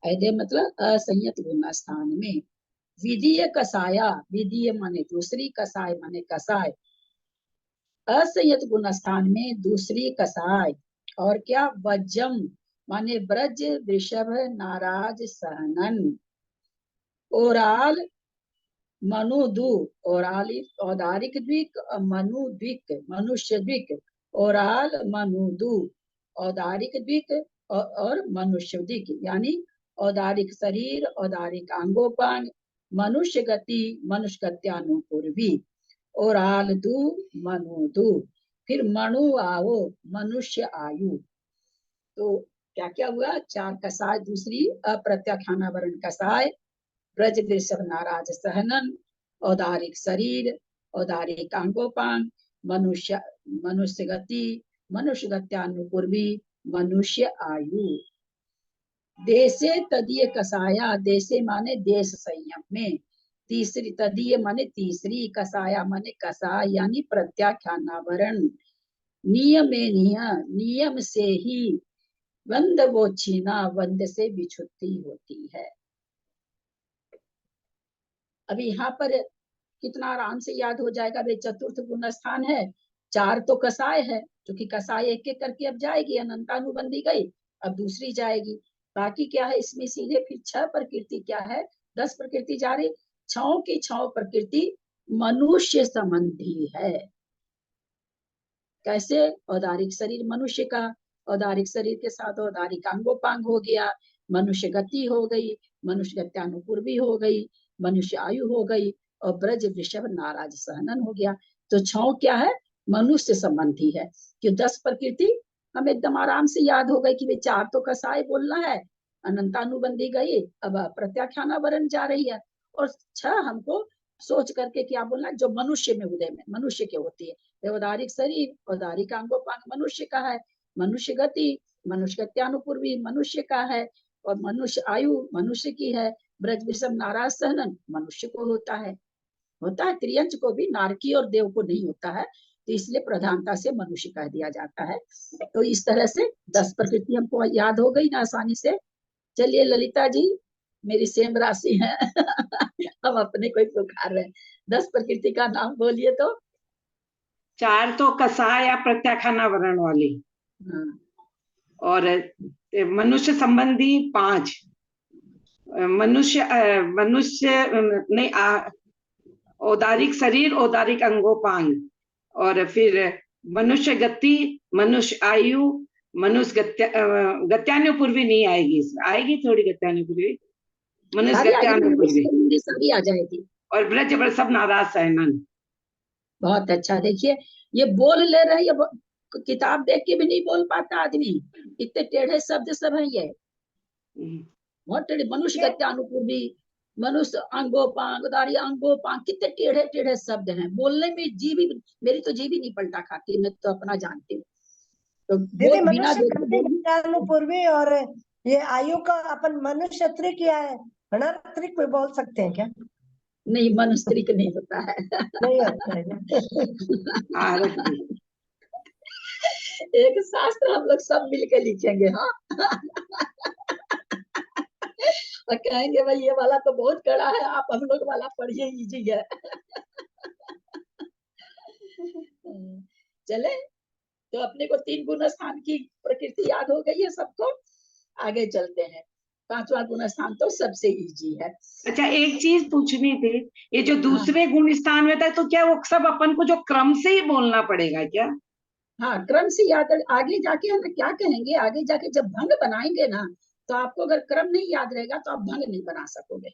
अयदे मतलब असंयत गुण स्थान में, विधीय कसाया, विधीय माने दूसरी, कसाय माने कसाय, असंयत गुण स्थान में दूसरी कसाय, और क्या वज्रम माने ब्रज वृषभ नाराज सहनन, ओराल मनुदु, ओराली औदारिक द्विक, मनु द्विक मनुष्य द्विक, ओराल मनुदु औदारिक द्विक और मनुष्य द्विक, यानी औदारिक शरीर, औदारिक अंगोपांग, मनुष्य गति, मनुष्य गत्यानुपूर्वी, ओराल दु मनु दु, फिर मनु आओ मनुष्य आयु। तो क्या क्या हुआ, चार कसाय, दूसरी अप्रत्याख्यानावरण कसाय, ब्रज वृषभ नाराज सहनन, औदारिक शरीर, औदारिक अंगोपांग, मनुष्य मनुष्य गति, मनुष्य गत्यानुपूर्वी, मनुष्य आयु। देशे तदीय कसाया, देशे माने देश संयम में, तीसरी तदीय माने तीसरी, कसाया माने कसाय यानी प्रत्याख्यानावरण, नियमे नियम से ही वंद वो छीना, वंद से विच्छुत्ति होती है। अभी यहाँ पर कितना आराम से याद हो जाएगा, वे चतुर्थ गुण स्थान है, चार तो कसाय है, क्योंकि कसाय एक एक करके अब जाएगी, अनंतानुबंधी गई, अब दूसरी जाएगी, बाकी क्या है इसमें सीधे फिर 6 प्रकृति क्या है, 10 प्रकृति जा रही, 6 की 6 प्रकृति मनुष्य संबंधी है। कैसे, औदारिक शरीर मनुष्य का, औदारिक शरीर के साथ औदारिक अंगोपांग हो गया, मनुष्य गति हो गई, मनुष्य गत्यानुपूर्वी हो गई, मनुष्य आयु हो गई, और ब्रज वृषभ नाराज सहनन हो गया। तो 6 क्या है, मनुष्य संबंधी है, कि 10 प्रकृति हम एकदम आराम से याद हो गई कि वे 4 तो कसाय बोलना है, अनंतानुबंधी गई, अब प्रत्याख्यानावरण जा रही है, और 6 हमको सोच करके क्या बोलना, जो मनुष्य में उदय में मनुष्य के होती है, औदारिक शरीर, औदारिक अंगोपांग मनुष्य का है, मनुष्य गति, मनुष्य गत्यानुपूर्वी मनुष्य का है, और मनुष्य आयु मनुष्य की है, ब्रज वृषभ नाराज सहनन मनुष्य को होता है त्रियंच को भी, नारकी और देव को नहीं होता है, तो इसलिए प्रधानता से मनुष्य कह दिया जाता है। तो इस तरह से 10 प्रकृति हमको याद हो गई ना आसानी से। चलिए ललिता जी, मेरी सेम राशि है हम अपने को पुकार रहे हैं, 10 प्रकृति का नाम बोलिए तो। 4 तो कसाय या प्रत्याख्यानावरण वाली, और मनुष्य संबंधी 5, मनुष्य नहीं, औदारिक शरीर, औदारिक अंगोपांग, और फिर मनुष्य गति, मनुष्य आयु, मनुष्य गत्यानुपूर्वी नहीं आएगी, आएगी थोड़ी गत्यानुपूर्वी, मनुष्य गत्यानुपूर्वी सभी आ जाएगी, और ब्रज वृषभ नाराज सहनन। बहुत अच्छा, देखिए ये बोल ले रहे, ये किताब देख के भी नहीं बोल पाता आदमी, इतने टेढ़े शब्द सब है ये, बहुत टेढ़े, मनुष्य गत्यानुपूर्वी, मनुष्य अंगोपांग, उदारी अंगोपांग, कितने टेढ़े टेढ़े शब्द हैं, बोलने में मेरी तो जीभ ही नहीं पलटा खाती, मैं तो अपना जानती हूँ। तो बिना पूर्वी, और ये आयु का अपन मनुष्य त्रिक या है त्रिक में बोल सकते हैं क्या? नहीं, मनुष्य त्रिक नहीं होता है, नहीं होता है। एक शास्त्र हम लोग सब मिलके लिखेंगे, हाँ और कहेंगे भाई ये वाला तो बहुत कड़ा है, आप हम लोग वाला पढ़िए, इजी है चले, तो अपने को 3 गुण स्थान की प्रकृति याद हो गई है सबको, आगे चलते हैं। 5वां गुण स्थान तो सबसे इजी है। अच्छा, एक चीज पूछनी थी, ये जो दूसरे गुण स्थान में था, तो क्या वो सब अपन को जो क्रम से ही बोलना पड़ेगा क्या? हाँ, क्रम से याद, आगे जाके हम क्या कहेंगे, आगे जाके जब भंग बनाएंगे ना, तो आपको अगर क्रम नहीं याद रहेगा तो आप भंग नहीं बना सकोगे।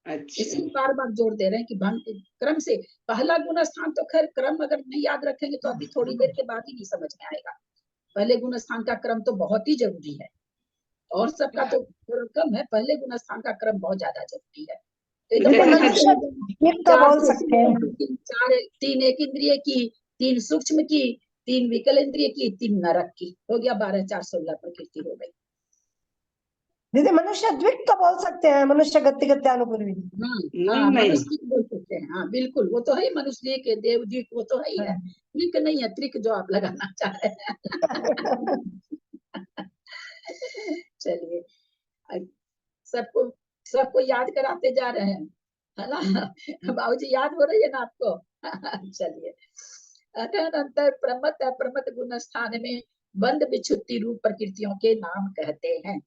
अच्छा इसलिए बार बार जोर दे रहे हैं कि भंग क्रम से पहला गुण स्थान तो खैर क्रम अगर नहीं याद रखेंगे तो अभी थोड़ी देर के बाद ही नहीं समझ में आएगा। पहले गुण स्थान का क्रम तो बहुत ही जरूरी है, और सबका तो थोड़ा कम है, पहले गुण स्थान का क्रम बहुत ज्यादा जरूरी है। तो एकदम जैसे पहले सच- से ये तो चार बोल से सकते हैं। तीन एक इंद्रिय की, 3 सूक्ष्म की, 3 विकल इंद्रिय की, 3 नरक की, हो गया 12, 4, 16 प्रकृति हो गई। दीदी मनुष्य द्विक तो बोल सकते हैं, मनुष्य गति गत्यानुपूर्वी। हाँ नहीं हाँ, नहीं मनुष्य बोल सकते हैं, हाँ बिल्कुल, वो तो है ही, मनुष्य के देव द्विक वो तो है ही है, त्रिक नहीं है, त्रिक जो आप लगाना चाह रहे हैं। चलिए, सबको सबको याद कराते जा रहे हैं, है ना? बाबूजी याद हो रही है ना आपको? चलिए, अनंतर प्रमत अप्रमत गुण स्थान में बंद विच्छुत्ति रूप प्रकृतियों के नाम कहते हैं।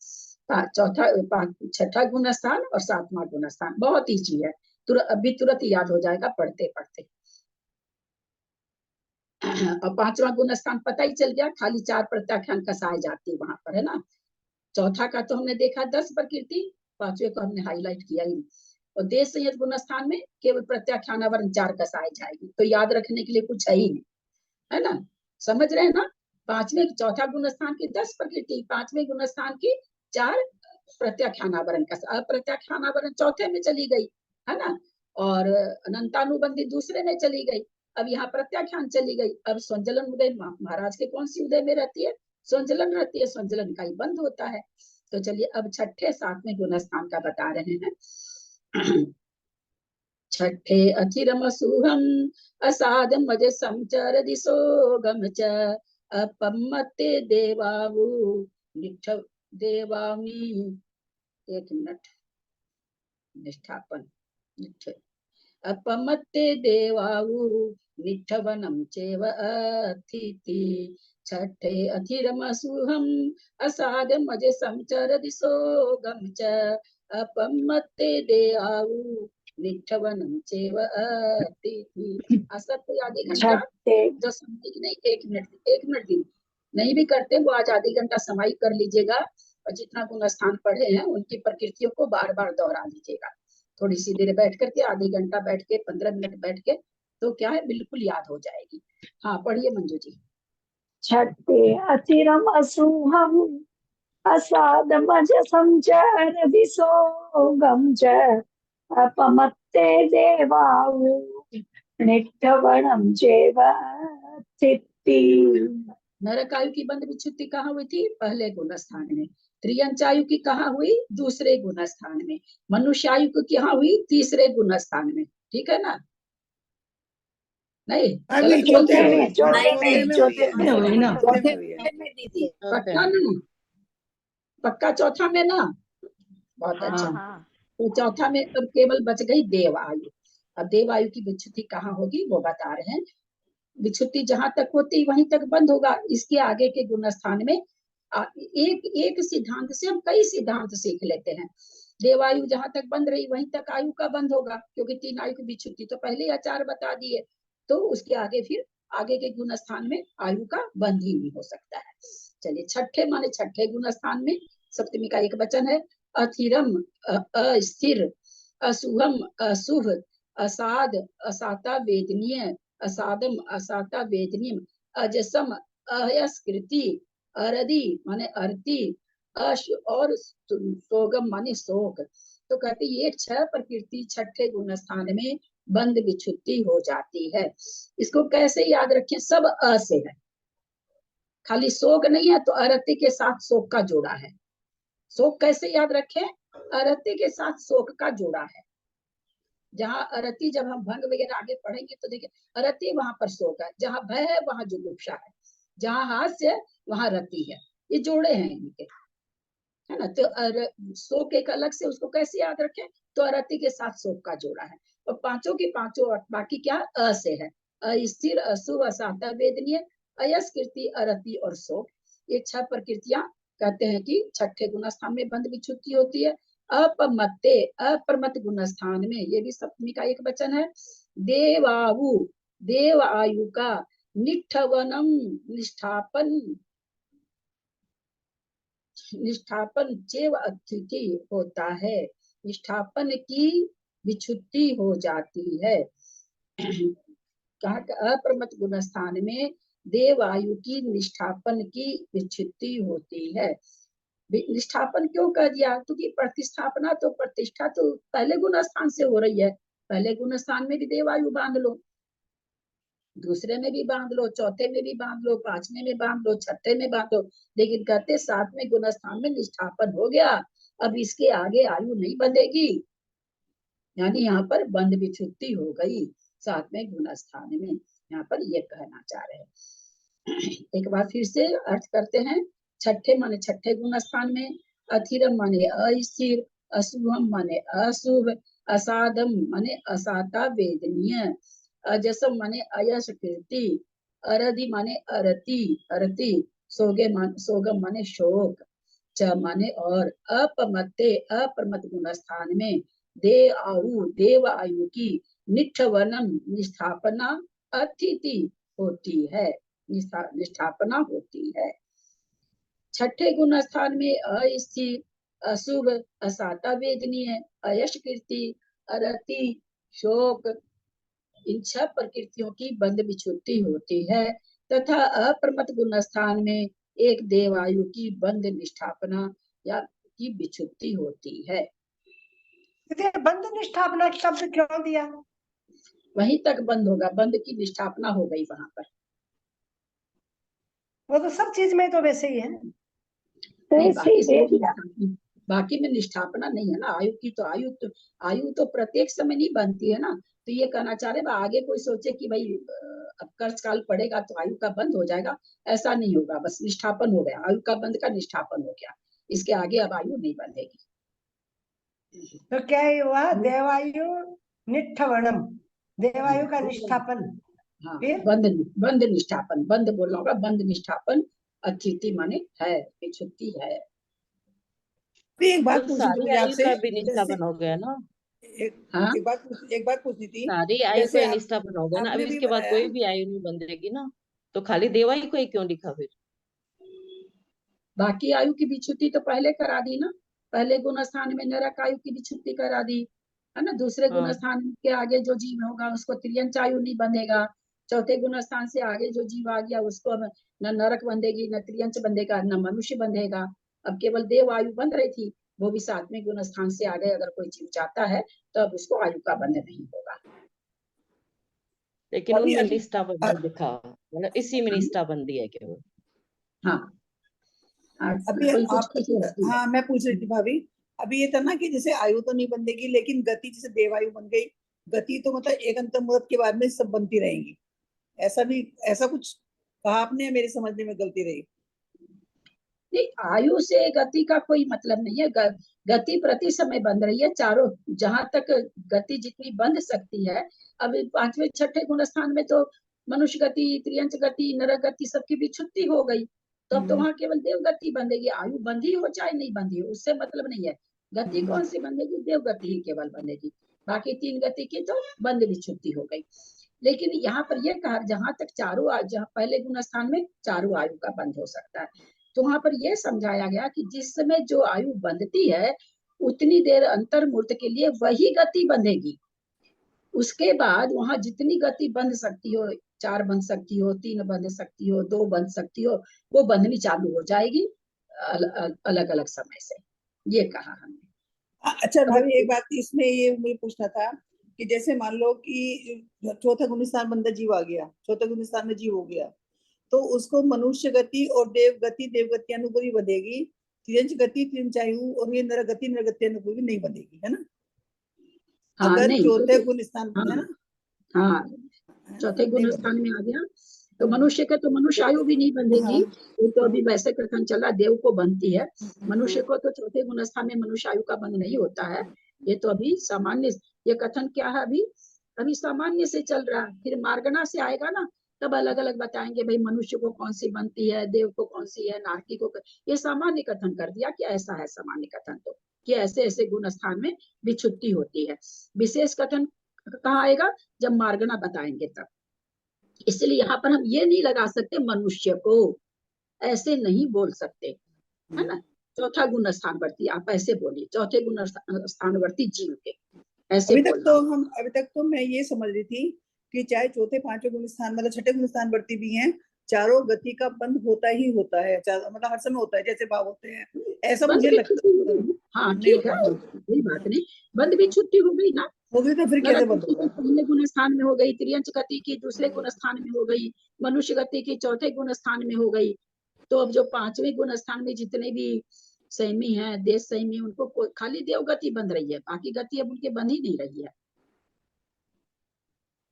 छठा गुण स्थान और 7वां गुण स्थान बहुत ईजी है, अभी तुरंत याद हो जाएगा पढ़ते पढ़ते। और 5वां गुण स्थान पता ही चल गया, खाली 4 प्रत्याख्यान कसाए जाती है वहां पर, है ना? चौथा का तो हमने देखा 10 प्रकृति, 5वें को हमने हाईलाइट किया ही। और देश संयत गुण स्थान में केवल प्रत्याख्यान वर्ण 4 कसाई जाएगी, तो याद रखने के लिए कुछ है ही नहीं, है ना? समझ रहे हैं ना? चौथा गुण स्थान की 10 प्रकृति, 5वें गुण स्थान की 4 प्रत्याख्यानावरण का, अप्रत्याख्यानावरण चौथे में चली गई, है ना? और अनंतानुबंधी दूसरे में चली गई। अब यहाँ प्रत्याख्यान चली गई। अब संजलन उदय महाराज के कौन सी उदय में रहती है? संजलन रहती है, संजलन का ही बंद होता है। तो चलिए अब छठे 7वें गुण स्थान का बता रहे हैं। छठे अथिरमसुहम असाधम मज संचर दिशो गम च अपमते देवावु निष्ठ देवामी, एक मिनट, निष्ठापन निष्ठ अपमत्ते देवावु निष्ठवनम चेव अतिथि। छठे अथिरमसुहम असाधम मज संचर दिशो गम च अपमत्ते देवावु निष्ठवनम चेव अतिथि। असत्य आधे घंटा छठे जो समझ नहीं, 1 मिनट दी नहीं भी करते वो आज आधे घंटा समाई कर लीजिएगा, और जितना गुण स्थान पढ़े हैं उनकी प्रकृतियों को बार बार दोहरा लीजिएगा। थोड़ी सी देर बैठ करके, आधे घंटा बैठ के, 15 मिनट बैठ के, तो क्या है बिल्कुल याद हो जाएगी। हाँ पढ़िए मंजू जी। छठे अचिरम असुहम असादमज संचर दिशो गम च अपमत्ते देवावु निष्ठवनम चेव अतिथि। नरकायु की बंद विच्छुत्ति कहाँ हुई थी? पहले गुण स्थान में। त्रियंचायु की कहाँ हुई? दूसरे गुण स्थान में। मनुष्यायु की कहाँ हुई? तीसरे गुण स्थान में। ठीक है ना? नहीं अभी गलत चौथे बोल रहे में हैं। चौथे में हुई ना। चौथे में दीदी, पक्का ना? पक्का चौथा में ना? बहुत अच्छा। तो चौथा में अब केवल बच गई देवायु। अब देवायु की विच्छुत्ति कहाँ होगी वो बता रहे हैं। विच्छुत्ति जहां तक होती वहीं तक बंद होगा। इसके आगे के गुण स्थान में एक सिद्धांत से हम कई सिद्धांत सीख लेते हैं। देवायु जहां तक बंद रही वहीं तक आयु का बंद होगा, क्योंकि 3 आयु की विच्छुत्ति तो पहले या 4 बता दिए, तो उसके आगे फिर आगे के गुण स्थान में आयु का बंद ही नहीं हो सकता है। चलिए, छठे माने छठे गुण स्थान में सप्तमी का एक वचन है। अथिरम अस्थिर, असुभम अशुभ, असाध असाता वेदनीय, असादम असाता वेदनीय, अजसम अयस्कृति, अरदी माने अरती, अश और सोगम माने शोक। तो कहते ये 6 प्रकृति छठे गुण स्थान में बंद विच्छुत्ति हो जाती है। इसको कैसे याद रखें? सब अ से है, खाली शोक नहीं है, तो अरति के साथ शोक का जोड़ा है। शोक कैसे याद रखें? अरति के साथ शोक का जोड़ा है। जहाँ अरति, जब हम भंग वगैरह आगे पढ़ेंगे तो देखिए, अरति वहां पर शोक है, जहाँ भय है वहां जुगुप्सा है, जहाँ हास्य है वहां रति है। ये जोड़े हैं इनके, है ना? तो शोक एक अलग से, उसको कैसे याद रखें? तो अरति के साथ शोक का जोड़ा है। और पांचों की पांचों बाकी क्या अ से है। अस्थिर, अशुभ, असाता, वेदनीय, अयस्कृति, अरति और शोक। ये 6 प्रकृतियां कहते हैं कि छठे गुण स्थान में बंद विच्छुत्ति होती है। अपमत्ते, अप्रमत गुण स्थान में, ये भी सप्तमी का एक वचन है। देवावु, देव आयु का, निष्ठवनम निष्ठापन, निष्ठापन चेव अतिथि होता है। निष्ठापन की विच्छुत्ति हो जाती है। कहा अप्रमत गुण स्थान में देव आयु की निष्ठापन की विच्छुत्ति होती है। निष्ठापन क्यों कर दिया? क्योंकि प्रतिष्ठापना तो प्रतिष्ठा तो पहले गुण स्थान से हो रही है। पहले गुण स्थान में भी देवायु बांध लो, दूसरे में भी बांध लो, चौथे में भी बांध लो, पांचवें में बांध लो, छठे में बांध लो, लेकिन कहते सातवें गुण स्थान में निष्ठापन हो गया, अब इसके आगे आयु नहीं बंधेगी, यानी यहाँ पर बंध विच्छुत्ति हो गई सातवें गुण स्थान में। यहाँ पर ये कहना चाह रहे हैं। एक बार फिर से अर्थ करते हैं। छठे माने छठे गुण स्थान में, अथिरम माने अस्थिर, अशुभम माने अशुभ, असाधम माने असाता वेदनीय, अजसम माने अयश कीर्ति, अरधि माने अरति अरति, सोगम माने शोक, च माने और, अपमत्ते अप्रमत गुण स्थान में देव आयु की निष्ठवनम निष्ठापना अतिथि होती है, निष्ठापना होती है। छठे गुण स्थान में अस्थिर, अशुभ, असाता वेदनीय, अयश कीर्ति, अरति, शोक, इन छह प्रकृतियों की बंध विच्छुत्ति होती है तथा अप्रमत गुण स्थान में एक देवायु की बंध निष्ठापना या की विच्छुत्ति होती है। बंध निष्ठापना शब्द क्यों दिया? वहीं तक बंद होगा, बंद की निष्ठापना हो गई वहां पर। वो तो सब चीज में तो वैसे ही है। नहीं, बाकी में निष्ठापना नहीं है ना। आयु तो प्रत्येक समय नहीं बनती है ना। तो ये कहना चाह रहे आगे कोई सोचे कि भाई अब कर्ज काल पड़ेगा तो आयु का बंद हो जाएगा, ऐसा नहीं होगा। बस निष्ठापन हो गया, आयु का बंद का निष्ठापन हो गया, इसके आगे अब आयु नहीं बंधेगी। तो क्या हुआ? देवायु निष्ठवनम, देवायु का निष्ठापन। हाँ, बंद निष्ठापन, बंद बोलना होगा, बंद निष्ठापन अतिथि माने है, विच्छुत्ति है। एक बात तो पूछनी सारी थी आयु आपसे, का भी निष्ठापन हो गया ना। एक बात पूछनी थी। सारी आयु जैसे का निष्ठापन हो गया ना, अब आपने भी इसके बाद बताया, कोई भी आयु नहीं बंधेगी ना, तो खाली देवायु को ही क्यों लिखा फिर? बाकी आयु की विच्छुत्ति तो पहले करा दी ना। पहले गुण स्थान में नरक आयु की विच्छुत्ति करा दी है ना। दूसरे गुण स्थान के आगे जो जीव होगा उसको त्रियंच आयु नहीं बंधेगा। चौथे गुण स्थान से आगे जो जीव आ गया उसको अब न नरक बंधेगी, न त्रियंच बंधेगा, न मनुष्य बंधेगा। अब केवल देव आयु बंध रही थी, वो भी सातवें गुण स्थान से आगे अगर कोई जीव जाता है तो अब उसको आयु का बंध नहीं होगा। लेकिन उनमें निष्ठा बंध लिखा, मतलब इसी में निष्ठा बंधी है केवल। हाँ, अभी हाँ मैं पूछ रही थी भाभी, अभी ये था ना कि जैसे आयु तो नहीं बंधेगी लेकिन गति जैसे देवायु बन गई, गति तो मतलब एक अंतर मुहूर्त के बाद में सब बनती रहेंगी, ऐसा कुछ कहा आपने? मेरे समझने में गलती रही? नहीं, आयु से गति का कोई मतलब नहीं है। गति प्रति समय बंध रही है चारों, जहां तक गति जितनी बंध सकती है। अब पांचवें छठे गुण स्थान में तो मनुष्य गति, त्रियंच गति, नरक गति सबकी विच्छुत्ति हो गई, तो अब तो वहां केवल देव गति बंधेगी। आयु बंधी हो चाहे नहीं बंधी हो, उससे मतलब नहीं है। गति कौन सी बंधेगी? देव गति ही केवल बंधेगी, बाकी तीन गति की तो बंध विच्छुत्ति हो गई। लेकिन यहाँ पर यह कहा जहां तक जहाँ पहले गुण स्थान में चारों आयु का बंध हो सकता है, तो वहां पर यह समझाया गया कि जिस समय जो आयु बंधती है उतनी देर अंतर मूर्त के लिए वही गति बंधेगी। उसके बाद वहां जितनी गति बंध सकती हो, 4 बंध सकती हो, 3 बंध सकती हो, 2 बंध सकती हो, वो बंधनी चालू हो जाएगी अलग अलग समय से, ये कहा हमने। अच्छा भाभी, एक बात इसमें ये मुझे पूछना था कि जैसे मान लो कि चौथा गुण स्थान बंदा जीव आ गया, चौथे गुण स्थान में जीव हो गया, तो उसको मनुष्य गति और देव गति अनुकूल बंधेगी, त्रियंच गति त्रियंच आयु और ये नर गति अनुकूल नहीं बंधेगी, है ना? हाँ, अगर नहीं, चौथे गुण स्थान हाँ, है ना, हाँ, चौथे गुण स्थान में आ गया तो मनुष्य के तो मनुष्य आयु भी नहीं बंधेगी। वो तो अभी वैसे कथन चला, देव को बनती है, मनुष्य को तो चौथे गुण स्थान में मनुष्य आयु का बंध नहीं होता है। ये तो अभी सामान्य, ये कथन क्या है, अभी सामान्य से चल रहा है। फिर मार्गना से आएगा ना, तब अलग अलग बताएंगे भाई मनुष्य को कौन सी बनती है, देव को कौन सी है, नारकी को। ये सामान्य कथन कर दिया कि ऐसा है सामान्य कथन, तो कि ऐसे ऐसे गुण स्थान में विच्छुत्ति होती है। विशेष कथन कहाँ आएगा? जब मार्गना बताएंगे तब। इसलिए यहाँ पर हम ये नहीं लगा सकते मनुष्य को, ऐसे नहीं बोल सकते, है ना। चौथा गुण स्थानवर्ती आप ऐसे बोलिए, चौथे गुण स्थानवर्ती जीव के, ऐसे अभी तक तो मैं ये समझ रही थी कि चाहे चौथे पांचवें गुण स्थान मतलब छठे गुण स्थान बढ़ती भी हैं, चारों गति का बंद होता ही होता है, मतलब हर समय होता है जैसे भाव होते हैं, ऐसा बंद मुझे भी लगता छुट्टी हो गई। हाँ ठीक है, कोई बात नहीं, बंद भी छुट्टी हो गई ना। हो गई तो फिर कैसे बंद गति की होगा? पहले गुण स्थान में हो गई, त्रियंच गति की दूसरे गुण स्थान में हो गई, मनुष्य गति की चौथे गुण स्थान में हो गई। तो अब जो पांचवें गुण स्थान में जितने भी संयमी है, देश संयमी, उनको खाली देव गति बंद रही है, बाकी गति अब उनके बंद ही नहीं रही है।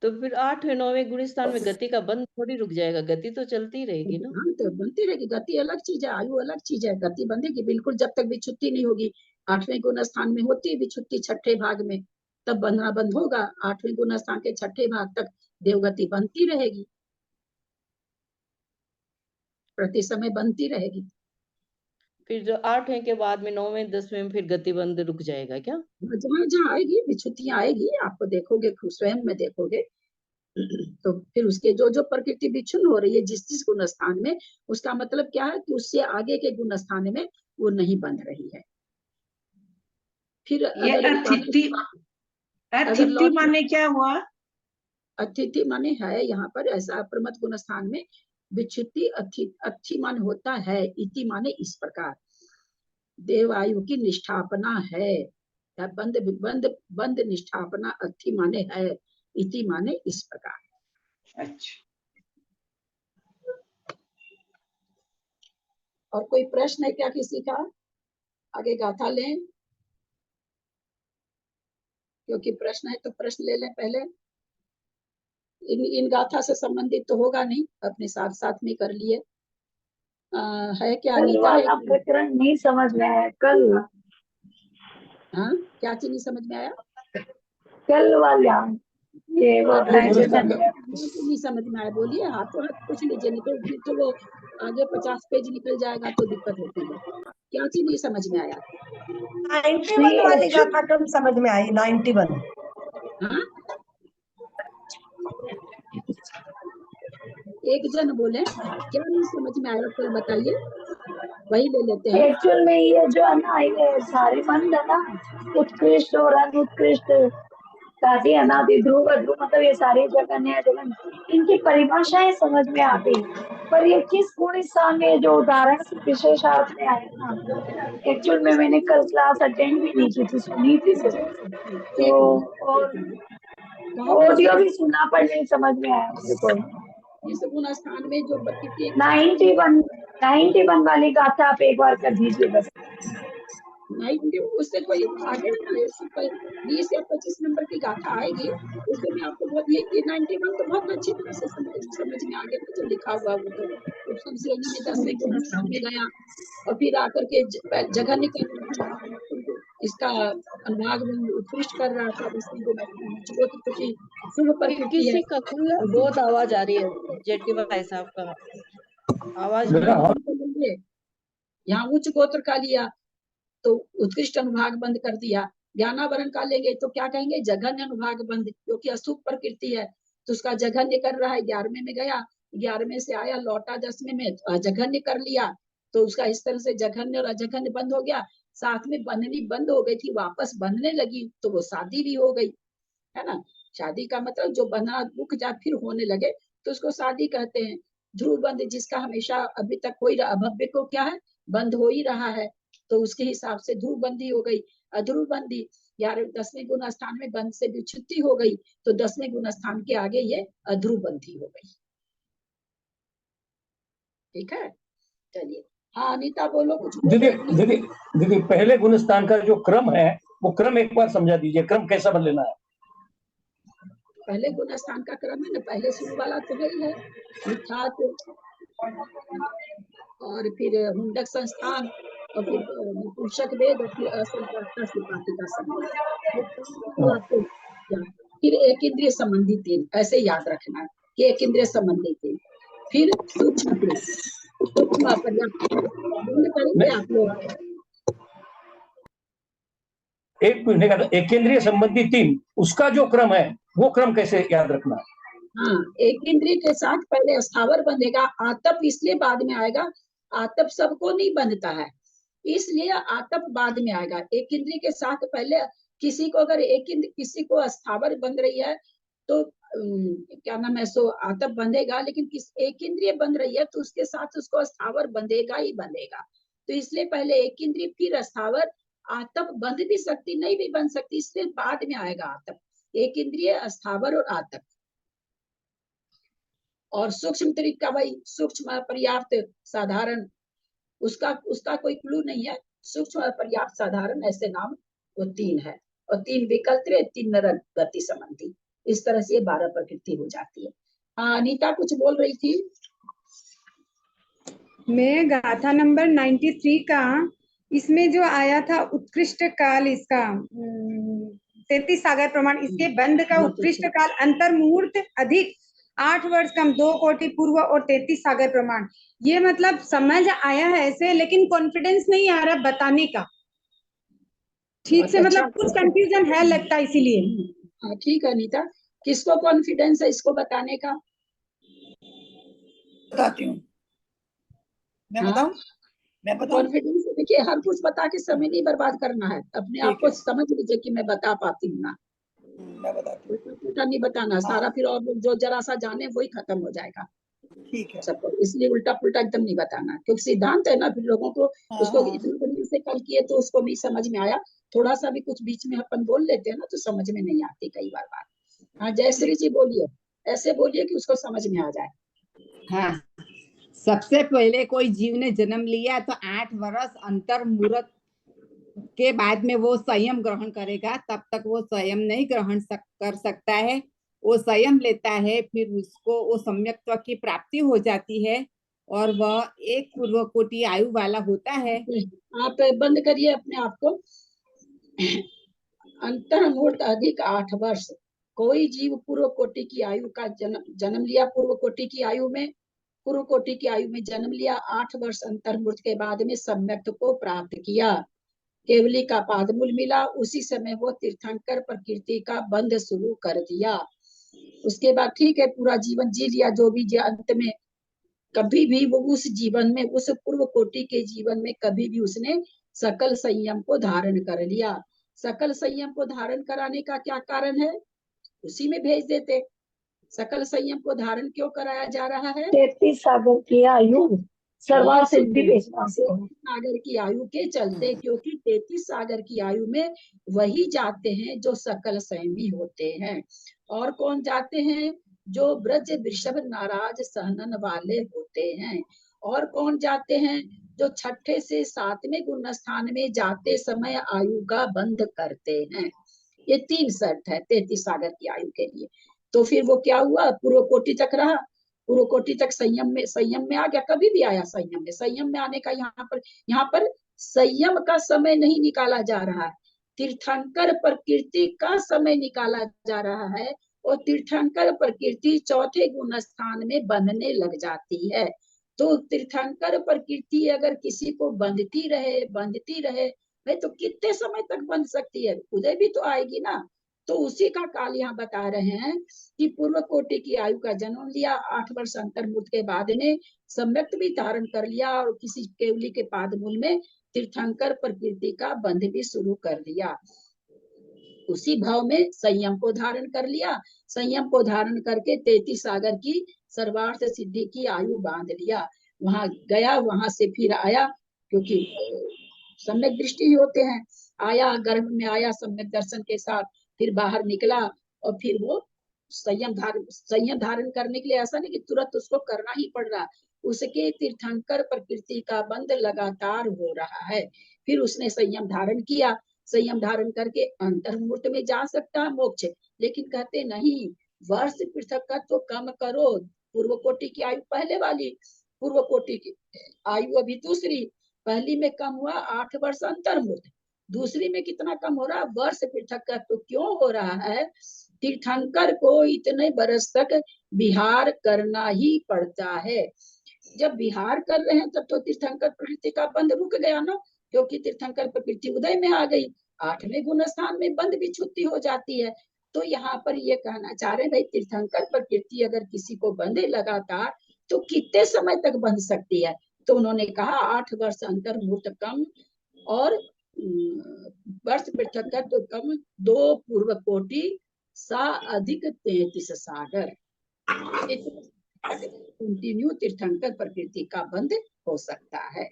तो फिर 8वें 9वें गुण स्थान में गति का बंद थोड़ी रुक जाएगा, गति तो चलती ही रहेगी ना। हाँ तो बनती रहेगी, गति अलग चीज है, आयु अलग चीज है, गति बंधेगी बिल्कुल जब तक विच्छुत्ति नहीं होगी। 8वें गुण स्थान में होती है विच्छुत्ति छठे भाग में, तब बंधना बंद होगा। 8वें गुण स्थान के छठे भाग तक देवगति बनती रहेगी, प्रति समय बनती रहेगी। फिर जो 8वें के बाद में 9वें 10वें में फिर गति बंद रुक जाएगा क्या? जहाँ जहाँ आएगी विच्छुत्तियां आएगी, आपको देखोगे, स्वयं में देखोगे, तो फिर उसके जो जो प्रकृति विच्छिन्न हो रही है जिस जिस गुण स्थान में, उसका मतलब क्या है कि उससे आगे के गुण स्थान में वो नहीं बंध रही है। फिर ये अतिथि माने क्या हुआ? अतिथि माने है यहाँ पर ऐसा प्रमथ गुण स्थान में विच्छुत्ति अच्छी मान होता है, इति माने इस प्रकार, देवायु की निष्ठापना है, बंद बंद बंद निष्ठापना अति माने है, इति माने इस प्रकार। अच्छा, और कोई प्रश्न है क्या किसी का? आगे गाथा लें, क्योंकि प्रश्न है तो प्रश्न ले लें पहले। इन गाथा से संबंधित तो होगा नहीं, अपने साथ साथ में कर लिए। है क्या कल अनीता? वाला प्रकरण नहीं समझ में आया कल। हाँ, क्या चीज नहीं समझ में आया? कल वाला ये वो नहीं समझ में आया, बोलिए, हाथों हाथ पूछ लीजिए, नहीं तो फिर तो वो आगे 50 पेज निकल जाएगा तो दिक्कत होती है। क्या चीज नहीं समझ में आया? 91 वाली गाथा कम समझ में आई। 91। हाँ, एक जन बोले क्या नहीं समझ में आया, कल बताइए, वही ले लेते हैं। एक्चुअल में ये जो है ना, ये सारे बंद है ना, उत्कृष्ट और अनुत्कृष्ट, आदि अनादि ध्रुव अध्रुव, मतलब ये सारी जगह जगह इनकी परिभाषाएं समझ में आती, पर ये किस गुण स्थान में जो उदाहरण विशेषार्थ में आए ना, एक्चुअल में मैंने कल क्लास अटेंड भी नहीं की थी, सुनी थी सिर्फ, तो और ऑडियो भी सुना पर नहीं समझ में आया मुझे कोई। इस गुण स्थान में जो 91 वाली गाथा आप एक बार कर दीजिए बस। नहीं, उससे कोई आगे 20 या 25 नंबर की गाथा आएगी, उससे मैं आपको बहुत ये 91 तो बहुत अच्छी तरह से समझ में आ गया जो लिखा हुआ। वो तो श्रेणी में 10वें गुण स्थान में गया और फिर आकर के जगह निकल रहा था, इसका अनुभाग में उत्कृष्ट कर रहा था, 10वें गुण स्थान में जो कुछ शुभ प्रकृति है। किसी का बहुत आवाज आ रही है, जेठी भाई साहब का आवाज। यहाँ उच्च गोत्र का लिया तो उत्कृष्ट अनुभाग बंद कर दिया, ज्ञानावरण का लेंगे तो क्या कहेंगे, जघन्य अनुभाग बंद, क्योंकि अशुभ प्रकृति है तो उसका जघन्य कर रहा है। 11वें में गया, 11वें से आया, लौटा 10वें में, जघन्य कर लिया, तो उसका इस तरह से जघन्य और अजघन्य बंद हो गया। साथ में बंधनी बंद हो गई थी, वापस बंधने लगी तो वो शादी भी हो गई, है ना। शादी का मतलब जो बंधना रुक जा फिर होने लगे तो उसको शादी कहते हैं। ध्रुव बंद जिसका हमेशा अभी तक कोई अभव्य को क्या है, बंद हो ही रहा है, तो उसके हिसाब से ध्रुव बंदी हो गई। अध्रुव बंदी 10वें गुण स्थान में बंद से विच्छुत्ति हो गई, तो 10वें गुण स्थान के आगे ये अध्रुव बंदी हो गई। ठीक है, चलिए। हाँ अनीता बोलो कुछ। दीदी पहले गुण स्थान का जो क्रम है वो क्रम एक बार समझा दीजिए, क्रम कैसा बदलना है? पहले गुण स्थान का क्रम है ना, पहले शुरू वाला तो वही है, मिथ्यात और फिर हुंडक संस्थान और फिर पुरुषक वेद और फिर असंप्रज्ञा सुपातिका संबंध, फिर एक इंद्रिय संबंधी 3, ऐसे याद रखना है कि एक इंद्रिय संबंधी 3, फिर सूक्ष्म करेंगे आप लोग। एक महीने का एक केंद्रीय संबंधी 3, उसका जो क्रम है वो क्रम कैसे याद रखना? हाँ, एक इंद्रिय के साथ पहले स्थावर बंधेगा, आतप इसलिए बाद में आएगा, आतप सबको नहीं बंधता है इसलिए आतप बाद में आएगा। एक इंद्रिय के साथ पहले किसी को अगर एक इंद्रिय किसी को अस्थावर बंध रही है तो क्या नाम है सो आतप बंधेगा, लेकिन किस एक इंद्रिय बंध रही है तो उसके साथ उसको अस्थावर बंधेगा ही बंधेगा। तो इसलिए पहले एक इंद्रिय फिर अस्थावर, आतप बंध भी सकती नहीं भी बन सकती, इसलिए बाद में आएगा आतप। एक इंद्रिय, अस्थावर और आतप। और सूक्ष्म तरीका भाई सूक्ष्म, पर्याप्त, साधारण, उसका उसका कोई क्लू नहीं है। सूक्ष्म, पर्याप्त, साधारण ऐसे नाम वो तीन है। और तीन विकल्प, तीन नरक गति संबंधी। इस तरह से 12 प्रकृति हो जाती है। हाँ अनीता कुछ बोल रही थी। मैं गाथा नंबर 93 का, इसमें जो आया था उत्कृष्ट काल, इसका 33 सागर प्रमाण, इसके बंध का उत्कृष्ट काल अंतर मुहूर्त अधिक 8 वर्ष कम 2 कोटि पूर्व और 33 सागर प्रमाण। ये मतलब समझ आया है ऐसे, लेकिन कॉन्फिडेंस नहीं आ रहा बताने का ठीक से, मतलब कुछ कंफ्यूजन है लगता है इसीलिए। हाँ ठीक है अनीता, किसको कॉन्फिडेंस है इसको बताने का? बताती हूँ मैं, बताऊं? मैं बताऊं? कॉन्फिडेंस देखिए, हर कुछ बता के समय नहीं बर्बाद करना है, अपने आप को समझ लीजिए कि मैं बता पाती हूँ ना। मैं बताती हूँ, उल्टा नहीं बताना सारा, फिर और जो जरा सा जाने वही खत्म हो जाएगा। ठीक है सबको, इसलिए उल्टा पुल्टा एकदम नहीं बताना, क्योंकि सिद्धांत है ना, फिर लोगों को उसको इतनी बढ़िया से कल किए तो उसको नहीं समझ में आया। थोड़ा सा भी कुछ बीच में अपन बोल लेते हैं ना तो समझ में नहीं आती कई बार बात। हाँ जयश्री जी बोलिए, ऐसे बोलिए कि उसको समझ में आ जाए। हाँ, सबसे पहले कोई जीव ने जन्म लिया तो 8 वर्ष अंतर मुहूर्त के बाद में वो संयम ग्रहण करेगा, तब तक वो संयम नहीं ग्रहण कर सकता है। वो संयम लेता है, फिर उसको वो सम्यक्त्व की प्राप्ति हो जाती है और वह एक पूर्व कोटि आयु वाला होता है। आप बंद करिए अपने आप को। अंतर मुहूर्त अधिक 8 वर्ष, कोई जीव पूर्व कोटि की आयु का जन्म लिया, पूर्व कोटि की आयु में, पूर्व कोटि की आयु में जन्म लिया, 8 वर्ष अंतर मुहूर्त के बाद में सम्यक्त को प्राप्त किया, केवली का पादमूल मिला, उसी समय वो तीर्थंकर प्रकृति का बंध शुरू कर दिया। उसके बाद ठीक है पूरा जीवन जी लिया जो भी, अंत में कभी भी वो उस जीवन में, उस पूर्व कोटि के जीवन में कभी भी उसने सकल संयम को धारण कर लिया। सकल संयम को धारण कराने का क्या कारण है, उसी में भेज देते। सकल संयम को धारण क्यों कराया जा रहा है? 33 सागर की आयु सर्वार्थ सिद्धि भेजना से, सागर की आयु के चलते, क्योंकि 33 सागर की आयु में वही जाते हैं जो सकल संयमी होते हैं। और कौन जाते हैं? जो ब्रज वृषभ नाराज सहनन वाले होते हैं। और कौन जाते हैं? जो छठे से 7वें गुण स्थान में जाते समय आयु का बंध करते हैं। ये 3 शर्त है 33 सागर की आयु के लिए। तो फिर वो क्या हुआ, पूर्व कोटि तक रहा, पूर्व कोटि तक संयम में आ गया, कभी भी आया संयम में आने का। यहाँ पर संयम का समय नहीं निकाला जा रहा है, तीर्थंकर प्रकृति का समय निकाला जा रहा है। और तीर्थंकर प्रकृति चौथे गुण स्थान में बंधने लग जाती है। तो तीर्थंकर प्रकृति अगर किसी को बंधती रहे भाई, तो कितने समय तक बंध सकती है? उदय भी तो आएगी ना। तो उसी का काल यहाँ बता रहे हैं कि पूर्व कोटि की आयु का जन्म लिया, 8 वर्ष अंतर मुहूर्त के बाद में सम्यक्त भी धारण कर लिया, और किसी केवली के पादमूल में तीर्थंकर प्रकृति का बंध भी शुरू कर दिया। उसी भाव में संयम को धारण कर लिया, संयम को धारण करके 33 सागर की सर्वार्थ सिद्धि की आयु बांध लिया। वहां गया, वहां से फिर आया, क्योंकि सम्यक दृष्टि होते हैं। आया, गर्भ में आया सम्यक दर्शन के साथ, फिर बाहर निकला, और फिर वो संयम धारण करने के लिए ऐसा नहीं कि तुरंत उसको करना ही पड़ रहा, उसके तीर्थंकर प्रकृति का बंध लगातार हो रहा है। फिर उसने संयम धारण किया, संयम धारण करके अंतर मुहूर्त में जा सकता है मोक्ष। लेकिन कहते नहीं, वर्ष पृथक तो कम करो, पूर्व कोटि की आयु पहले वाली, पूर्व कोटि की आयु अभी दूसरी। पहली में कम हुआ 8 वर्ष अंतर मुहूर्त, दूसरी में कितना कम हो रहा है? वर्ष पृथक तो क्यों हो रहा है? तीर्थंकर को इतने बरस तक विहार करना ही पड़ता है। जब विहार कर रहे हैं तब तो तीर्थंकर प्रकृति का बंध रुक गया ना, क्योंकि तीर्थंकर प्रकृति उदय में आ गई, 8वें गुण स्थान में बंध भी छुट्टी हो जाती है। तो यहाँ पर ये कहना चाह रहे हैं भाई, तीर्थंकर प्रकृति अगर किसी को बंधे लगातार तो कितने समय तक बंध सकती है? तो उन्होंने कहा 8 वर्ष अंतर मुहूर्त कम और वर्ष पृथक तो कम 2 पूर्व कोटि सा अधिक 33 सागर कंटिन्यू तीर्थंकर प्रकृति का बंध हो सकता है।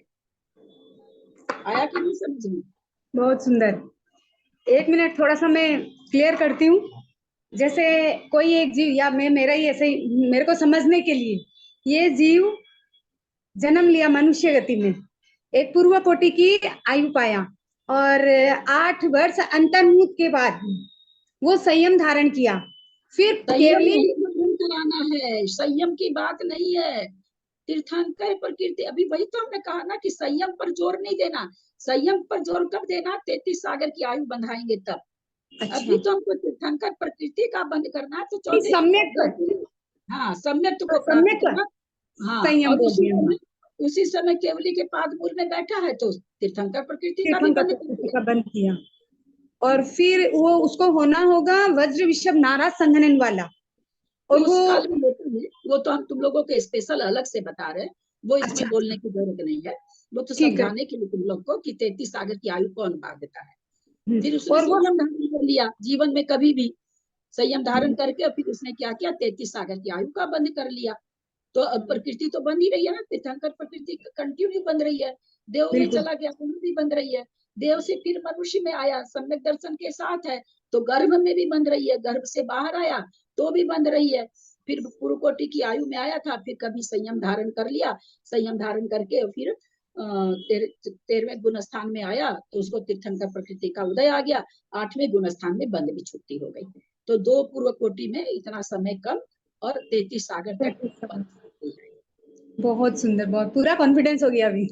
आया कि नहीं समझ में? बहुत सुंदर। 1 मिनट थोड़ा सा मैं क्लियर करती हूँ। जैसे कोई एक जीव, या मैं मेरा ही ऐसे ही मेरे को समझने के लिए, ये जीव जन्म लिया मनुष्य गति में, एक पूर्व कोटि की आयु पाया और 8 वर्ष अंतर्मुख के बाद वो संयम धारण किया। फिर केवली कराना है, संयम की बात नहीं है। तीर्थंकर प्रकृति, अभी वही तो हमने कहा ना कि संयम पर जोर नहीं देना। संयम पर जोर कब देना? 33 सागर की आयु बंधाएंगे तब। अच्छा। अभी तो हमको तीर्थंकर प्रकृति का बंद करना है, तो सम्यक, हाँ सम्यक को प्राप्त सम्यक करना। हाँ, संयम और बोल उसी समय केवली के पाद मूल में बैठा है तो तीर्थंकर प्रकृति का भी तीर्थंकर बंद कर प्रकृति दिया। का बंद किया। और फिर वो उसको होना होगा वज्र विषभ नाराज संघनन वाला। और उस वो काल में होता है, वो तो हम तुम लोगों के स्पेशल अलग से बता रहे हैं, वो इसमें अच्छा, बोलने की जरूरत नहीं है। वो तो ठीक है। समझाने के लिए तुम लोग को कि 33 सागर की आयु कौन बांधता है। फिर उसने और वो संयम धारण कर लिया, जीवन में कभी भी संयम धारण करके फिर उसने क्या किया? 33 सागर की आयु का बंद कर लिया। तो अब प्रकृति तो बंद ही रही है ना, तीर्थंकर प्रकृति कंटिन्यू बंद रही है। देव में बिल्कुल। चला गया, वहां भी बंद रही है। देव से फिर मनुष्य में आया, सम्यक दर्शन के साथ है तो गर्भ में भी बंद रही है। गर्भ से बाहर आया तो भी बंद रही है। फिर पूर्व कोटि की आयु में आया था, फिर कभी संयम धारण कर लिया। संयम धारण करके फिर 13वें गुण स्थान में आया तो उसको तीर्थंकर प्रकृति का उदय आ गया। 8वें गुण स्थान में बंद भी छुट्टी हो गई। तो 2 पूर्व कोटि में इतना समय कम और 33 सागर तक। बहुत सुंदर, बहुत पूरा कॉन्फिडेंस हो गया अभी।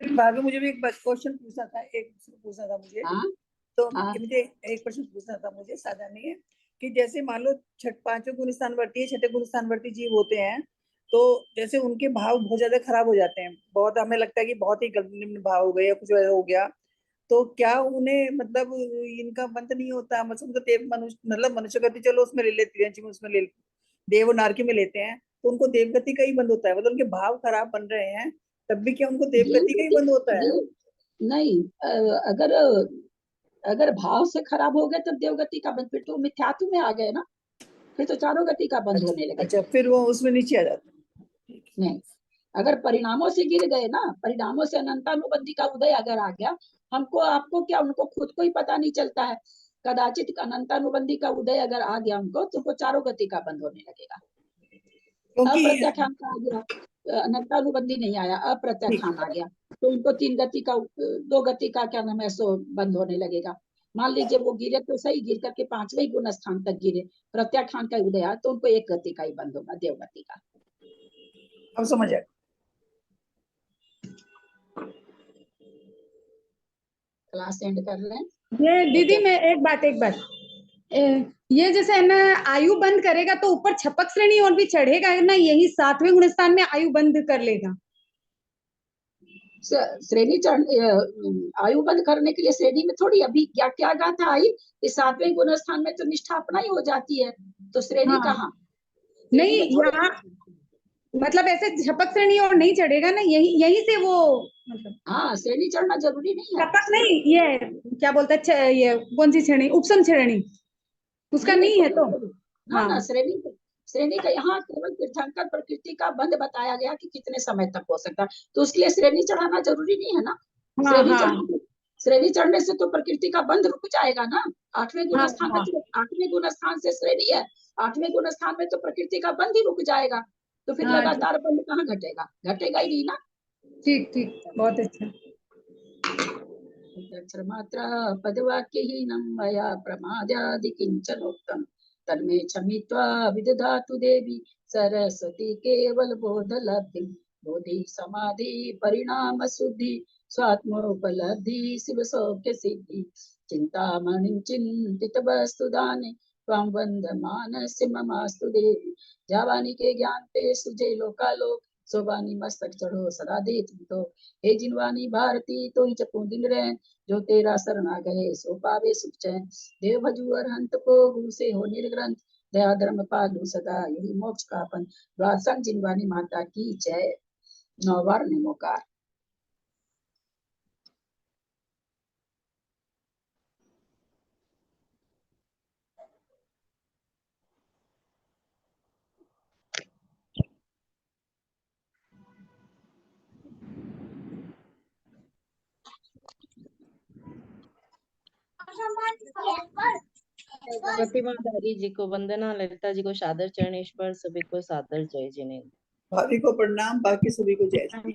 भाभी मुझे भी एक क्वेश्चन पूछना था मुझे। हाँ? तो मुझे एक प्रश्न पूछना था मुझे, सादा नहीं है, कि जैसे मान लो 5वें गुण स्थानवर्ती है, 6ठे गुण स्थानवर्ती जीव होते हैं, तो जैसे उनके भाव बहुत ज्यादा खराब हो जाते हैं, बहुत हमें लगता है कि बहुत ही निम्न भाव हो गए या कुछ ऐसा हो गया, तो क्या उन्हें मतलब इनका बंद नहीं होता? मतलब देव मनुष्य, मतलब मनुष्य गति चलो उसमें ले लेते हैं, उसमें ले देव और नारकी में लेते हैं, तो उनको देवगति का ही बंद होता है? मतलब उनके भाव खराब बन रहे हैं तब भी क्या उनको देवगति का ही बंद होता है? नहीं, अगर भाव से खराब हो गए तब देवगति का बंद, फिर तो मिथ्यात्व में आ गए ना, फिर तो चारों गति का बंद होने लगे। अच्छा, फिर वो उसमें नीचे आ जाता है। नहीं, अगर परिणामों से गिर गए ना, परिणामों से अनंतानुबंधी का उदय अगर आ गया, हमको आपको क्या, उनको खुद को ही पता नहीं चलता है। कदाचित अनंतानुबंधी का उदय अगर आ गया उनको, तो वो चारों गति का बंद होने लगेगा। अप्रत्याख्यान का आ गया, अनंतानुबंधी नहीं आया, अप्रत्याख्यान आ गया, तो उनको 3 गति का, 2 गति का क्या नाम है सो बंद होने लगेगा। मान लीजिए वो गिरे तो सही, गिर करके 5वें गुण स्थान तक गिरे, प्रत्याख्यान का उदय आया तो उनको 1 गति का ही बंद होगा, देवगति का। अब समझ आया। क्लास एंड कर लें। ये दीदी मैं एक बात ये जैसे है ना, आयु बंद करेगा तो ऊपर छपक श्रेणी और भी चढ़ेगा ना, यही 7वें गुण स्थान में आयु बंद कर लेगा। श्रेणी आयु बंद करने के लिए श्रेणी में थोड़ी, अभी क्या गाथा आई कि 7वें गुण स्थान में तो निष्ठा अपना ही हो जाती है, तो श्रेणी कहाँ? नहीं, यहाँ मतलब ऐसे झपक श्रेणी और नहीं चढ़ेगा ना, यही से वो मतलब। हाँ, श्रेणी चढ़ना जरूरी नहीं है। झपक नहीं, ये क्या बोलते हैं, ये कौन सी श्रेणी, उपसम श्रेणी, उसका नहीं है तो। हाँ ना, श्रेणी का यहाँ केवल तीर्थंकर प्रकृति का बंद बताया गया कि कितने समय तक हो सकता है, तो उसके लिए श्रेणी चढ़ाना जरूरी नहीं है ना। श्रेणी चढ़ने से तो प्रकृति का बंद रुक जाएगा ना। 8वें गुण स्थान में, 8वें गुण स्थान से श्रेणी है, 8वें गुण स्थान में तो प्रकृति का बंद ही रुक जाएगा, तो फिर लगातार बंद कहाँ घटेगा? घटेगा ही नहीं ना। ठीक, बहुत अच्छा। मात्रा पदवाक्यहीनं मया प्रमादादि किंचनोक्तम् तन्मे क्षमित्वा विदधातु देवी सरस्वती केवल बोधलब्धि बोधि समाधि परिणाम शुद्धि स्वात्मोपलब्धि शिव सौख्य सिद्धि चिंतामणिं चिंतित वस्तु दाने त्वां वंदमानस्य ममास्तु देवी जावानी के ज्ञान पे सुजे लोकालोक सोबानी मस्तक चढ़ो सदा दे तुम तो हे जिनवानी भारती तो ही चपू दिन रैन जो तेरा शरणा गए सो पावे सुख चैन देव भजू अरहंत को गुरु से हो निर्ग्रंथ दया धर्म पालू सदा यही मोक्ष का पन द्वासंग जिनवानी माता की जय। 9 बार नमोकार। प्रतिमाधारी जी को वंदना, ललिता जी को सादर चरणेश्वर, सभी को सादर जय जिनेन्द्र। भाभी को प्रणाम, बाकी सभी को जय श्री।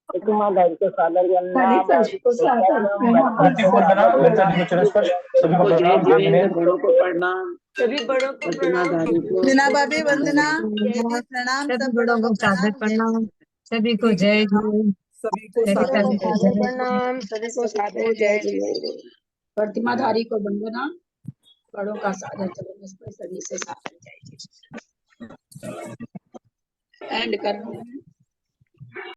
प्रतिमाधारी को सादर ललिता जी को सादर प्रणाम। गति को वंदना, ललिता जी को चरण स्पर्श, सभी को प्रणाम, जय जिनेन्द्र। बड़ों को प्रणाम, सभी बड़ों को प्रणाम। प्रतिमाधारी को वंदना भाभी वंदना, जय प्रणाम, सब बड़ों को प्रणाम, सभी को जय गुरु, सभी को ललिता सादर जी को जय। जय प्रणाम, सभी को सादर जय जिनेन्द्र। प्रतिमाधारी को वंदना, बड़ों का सादर चरण स्पर्श, सभी से सादर जय। एंड कर रहे हैं।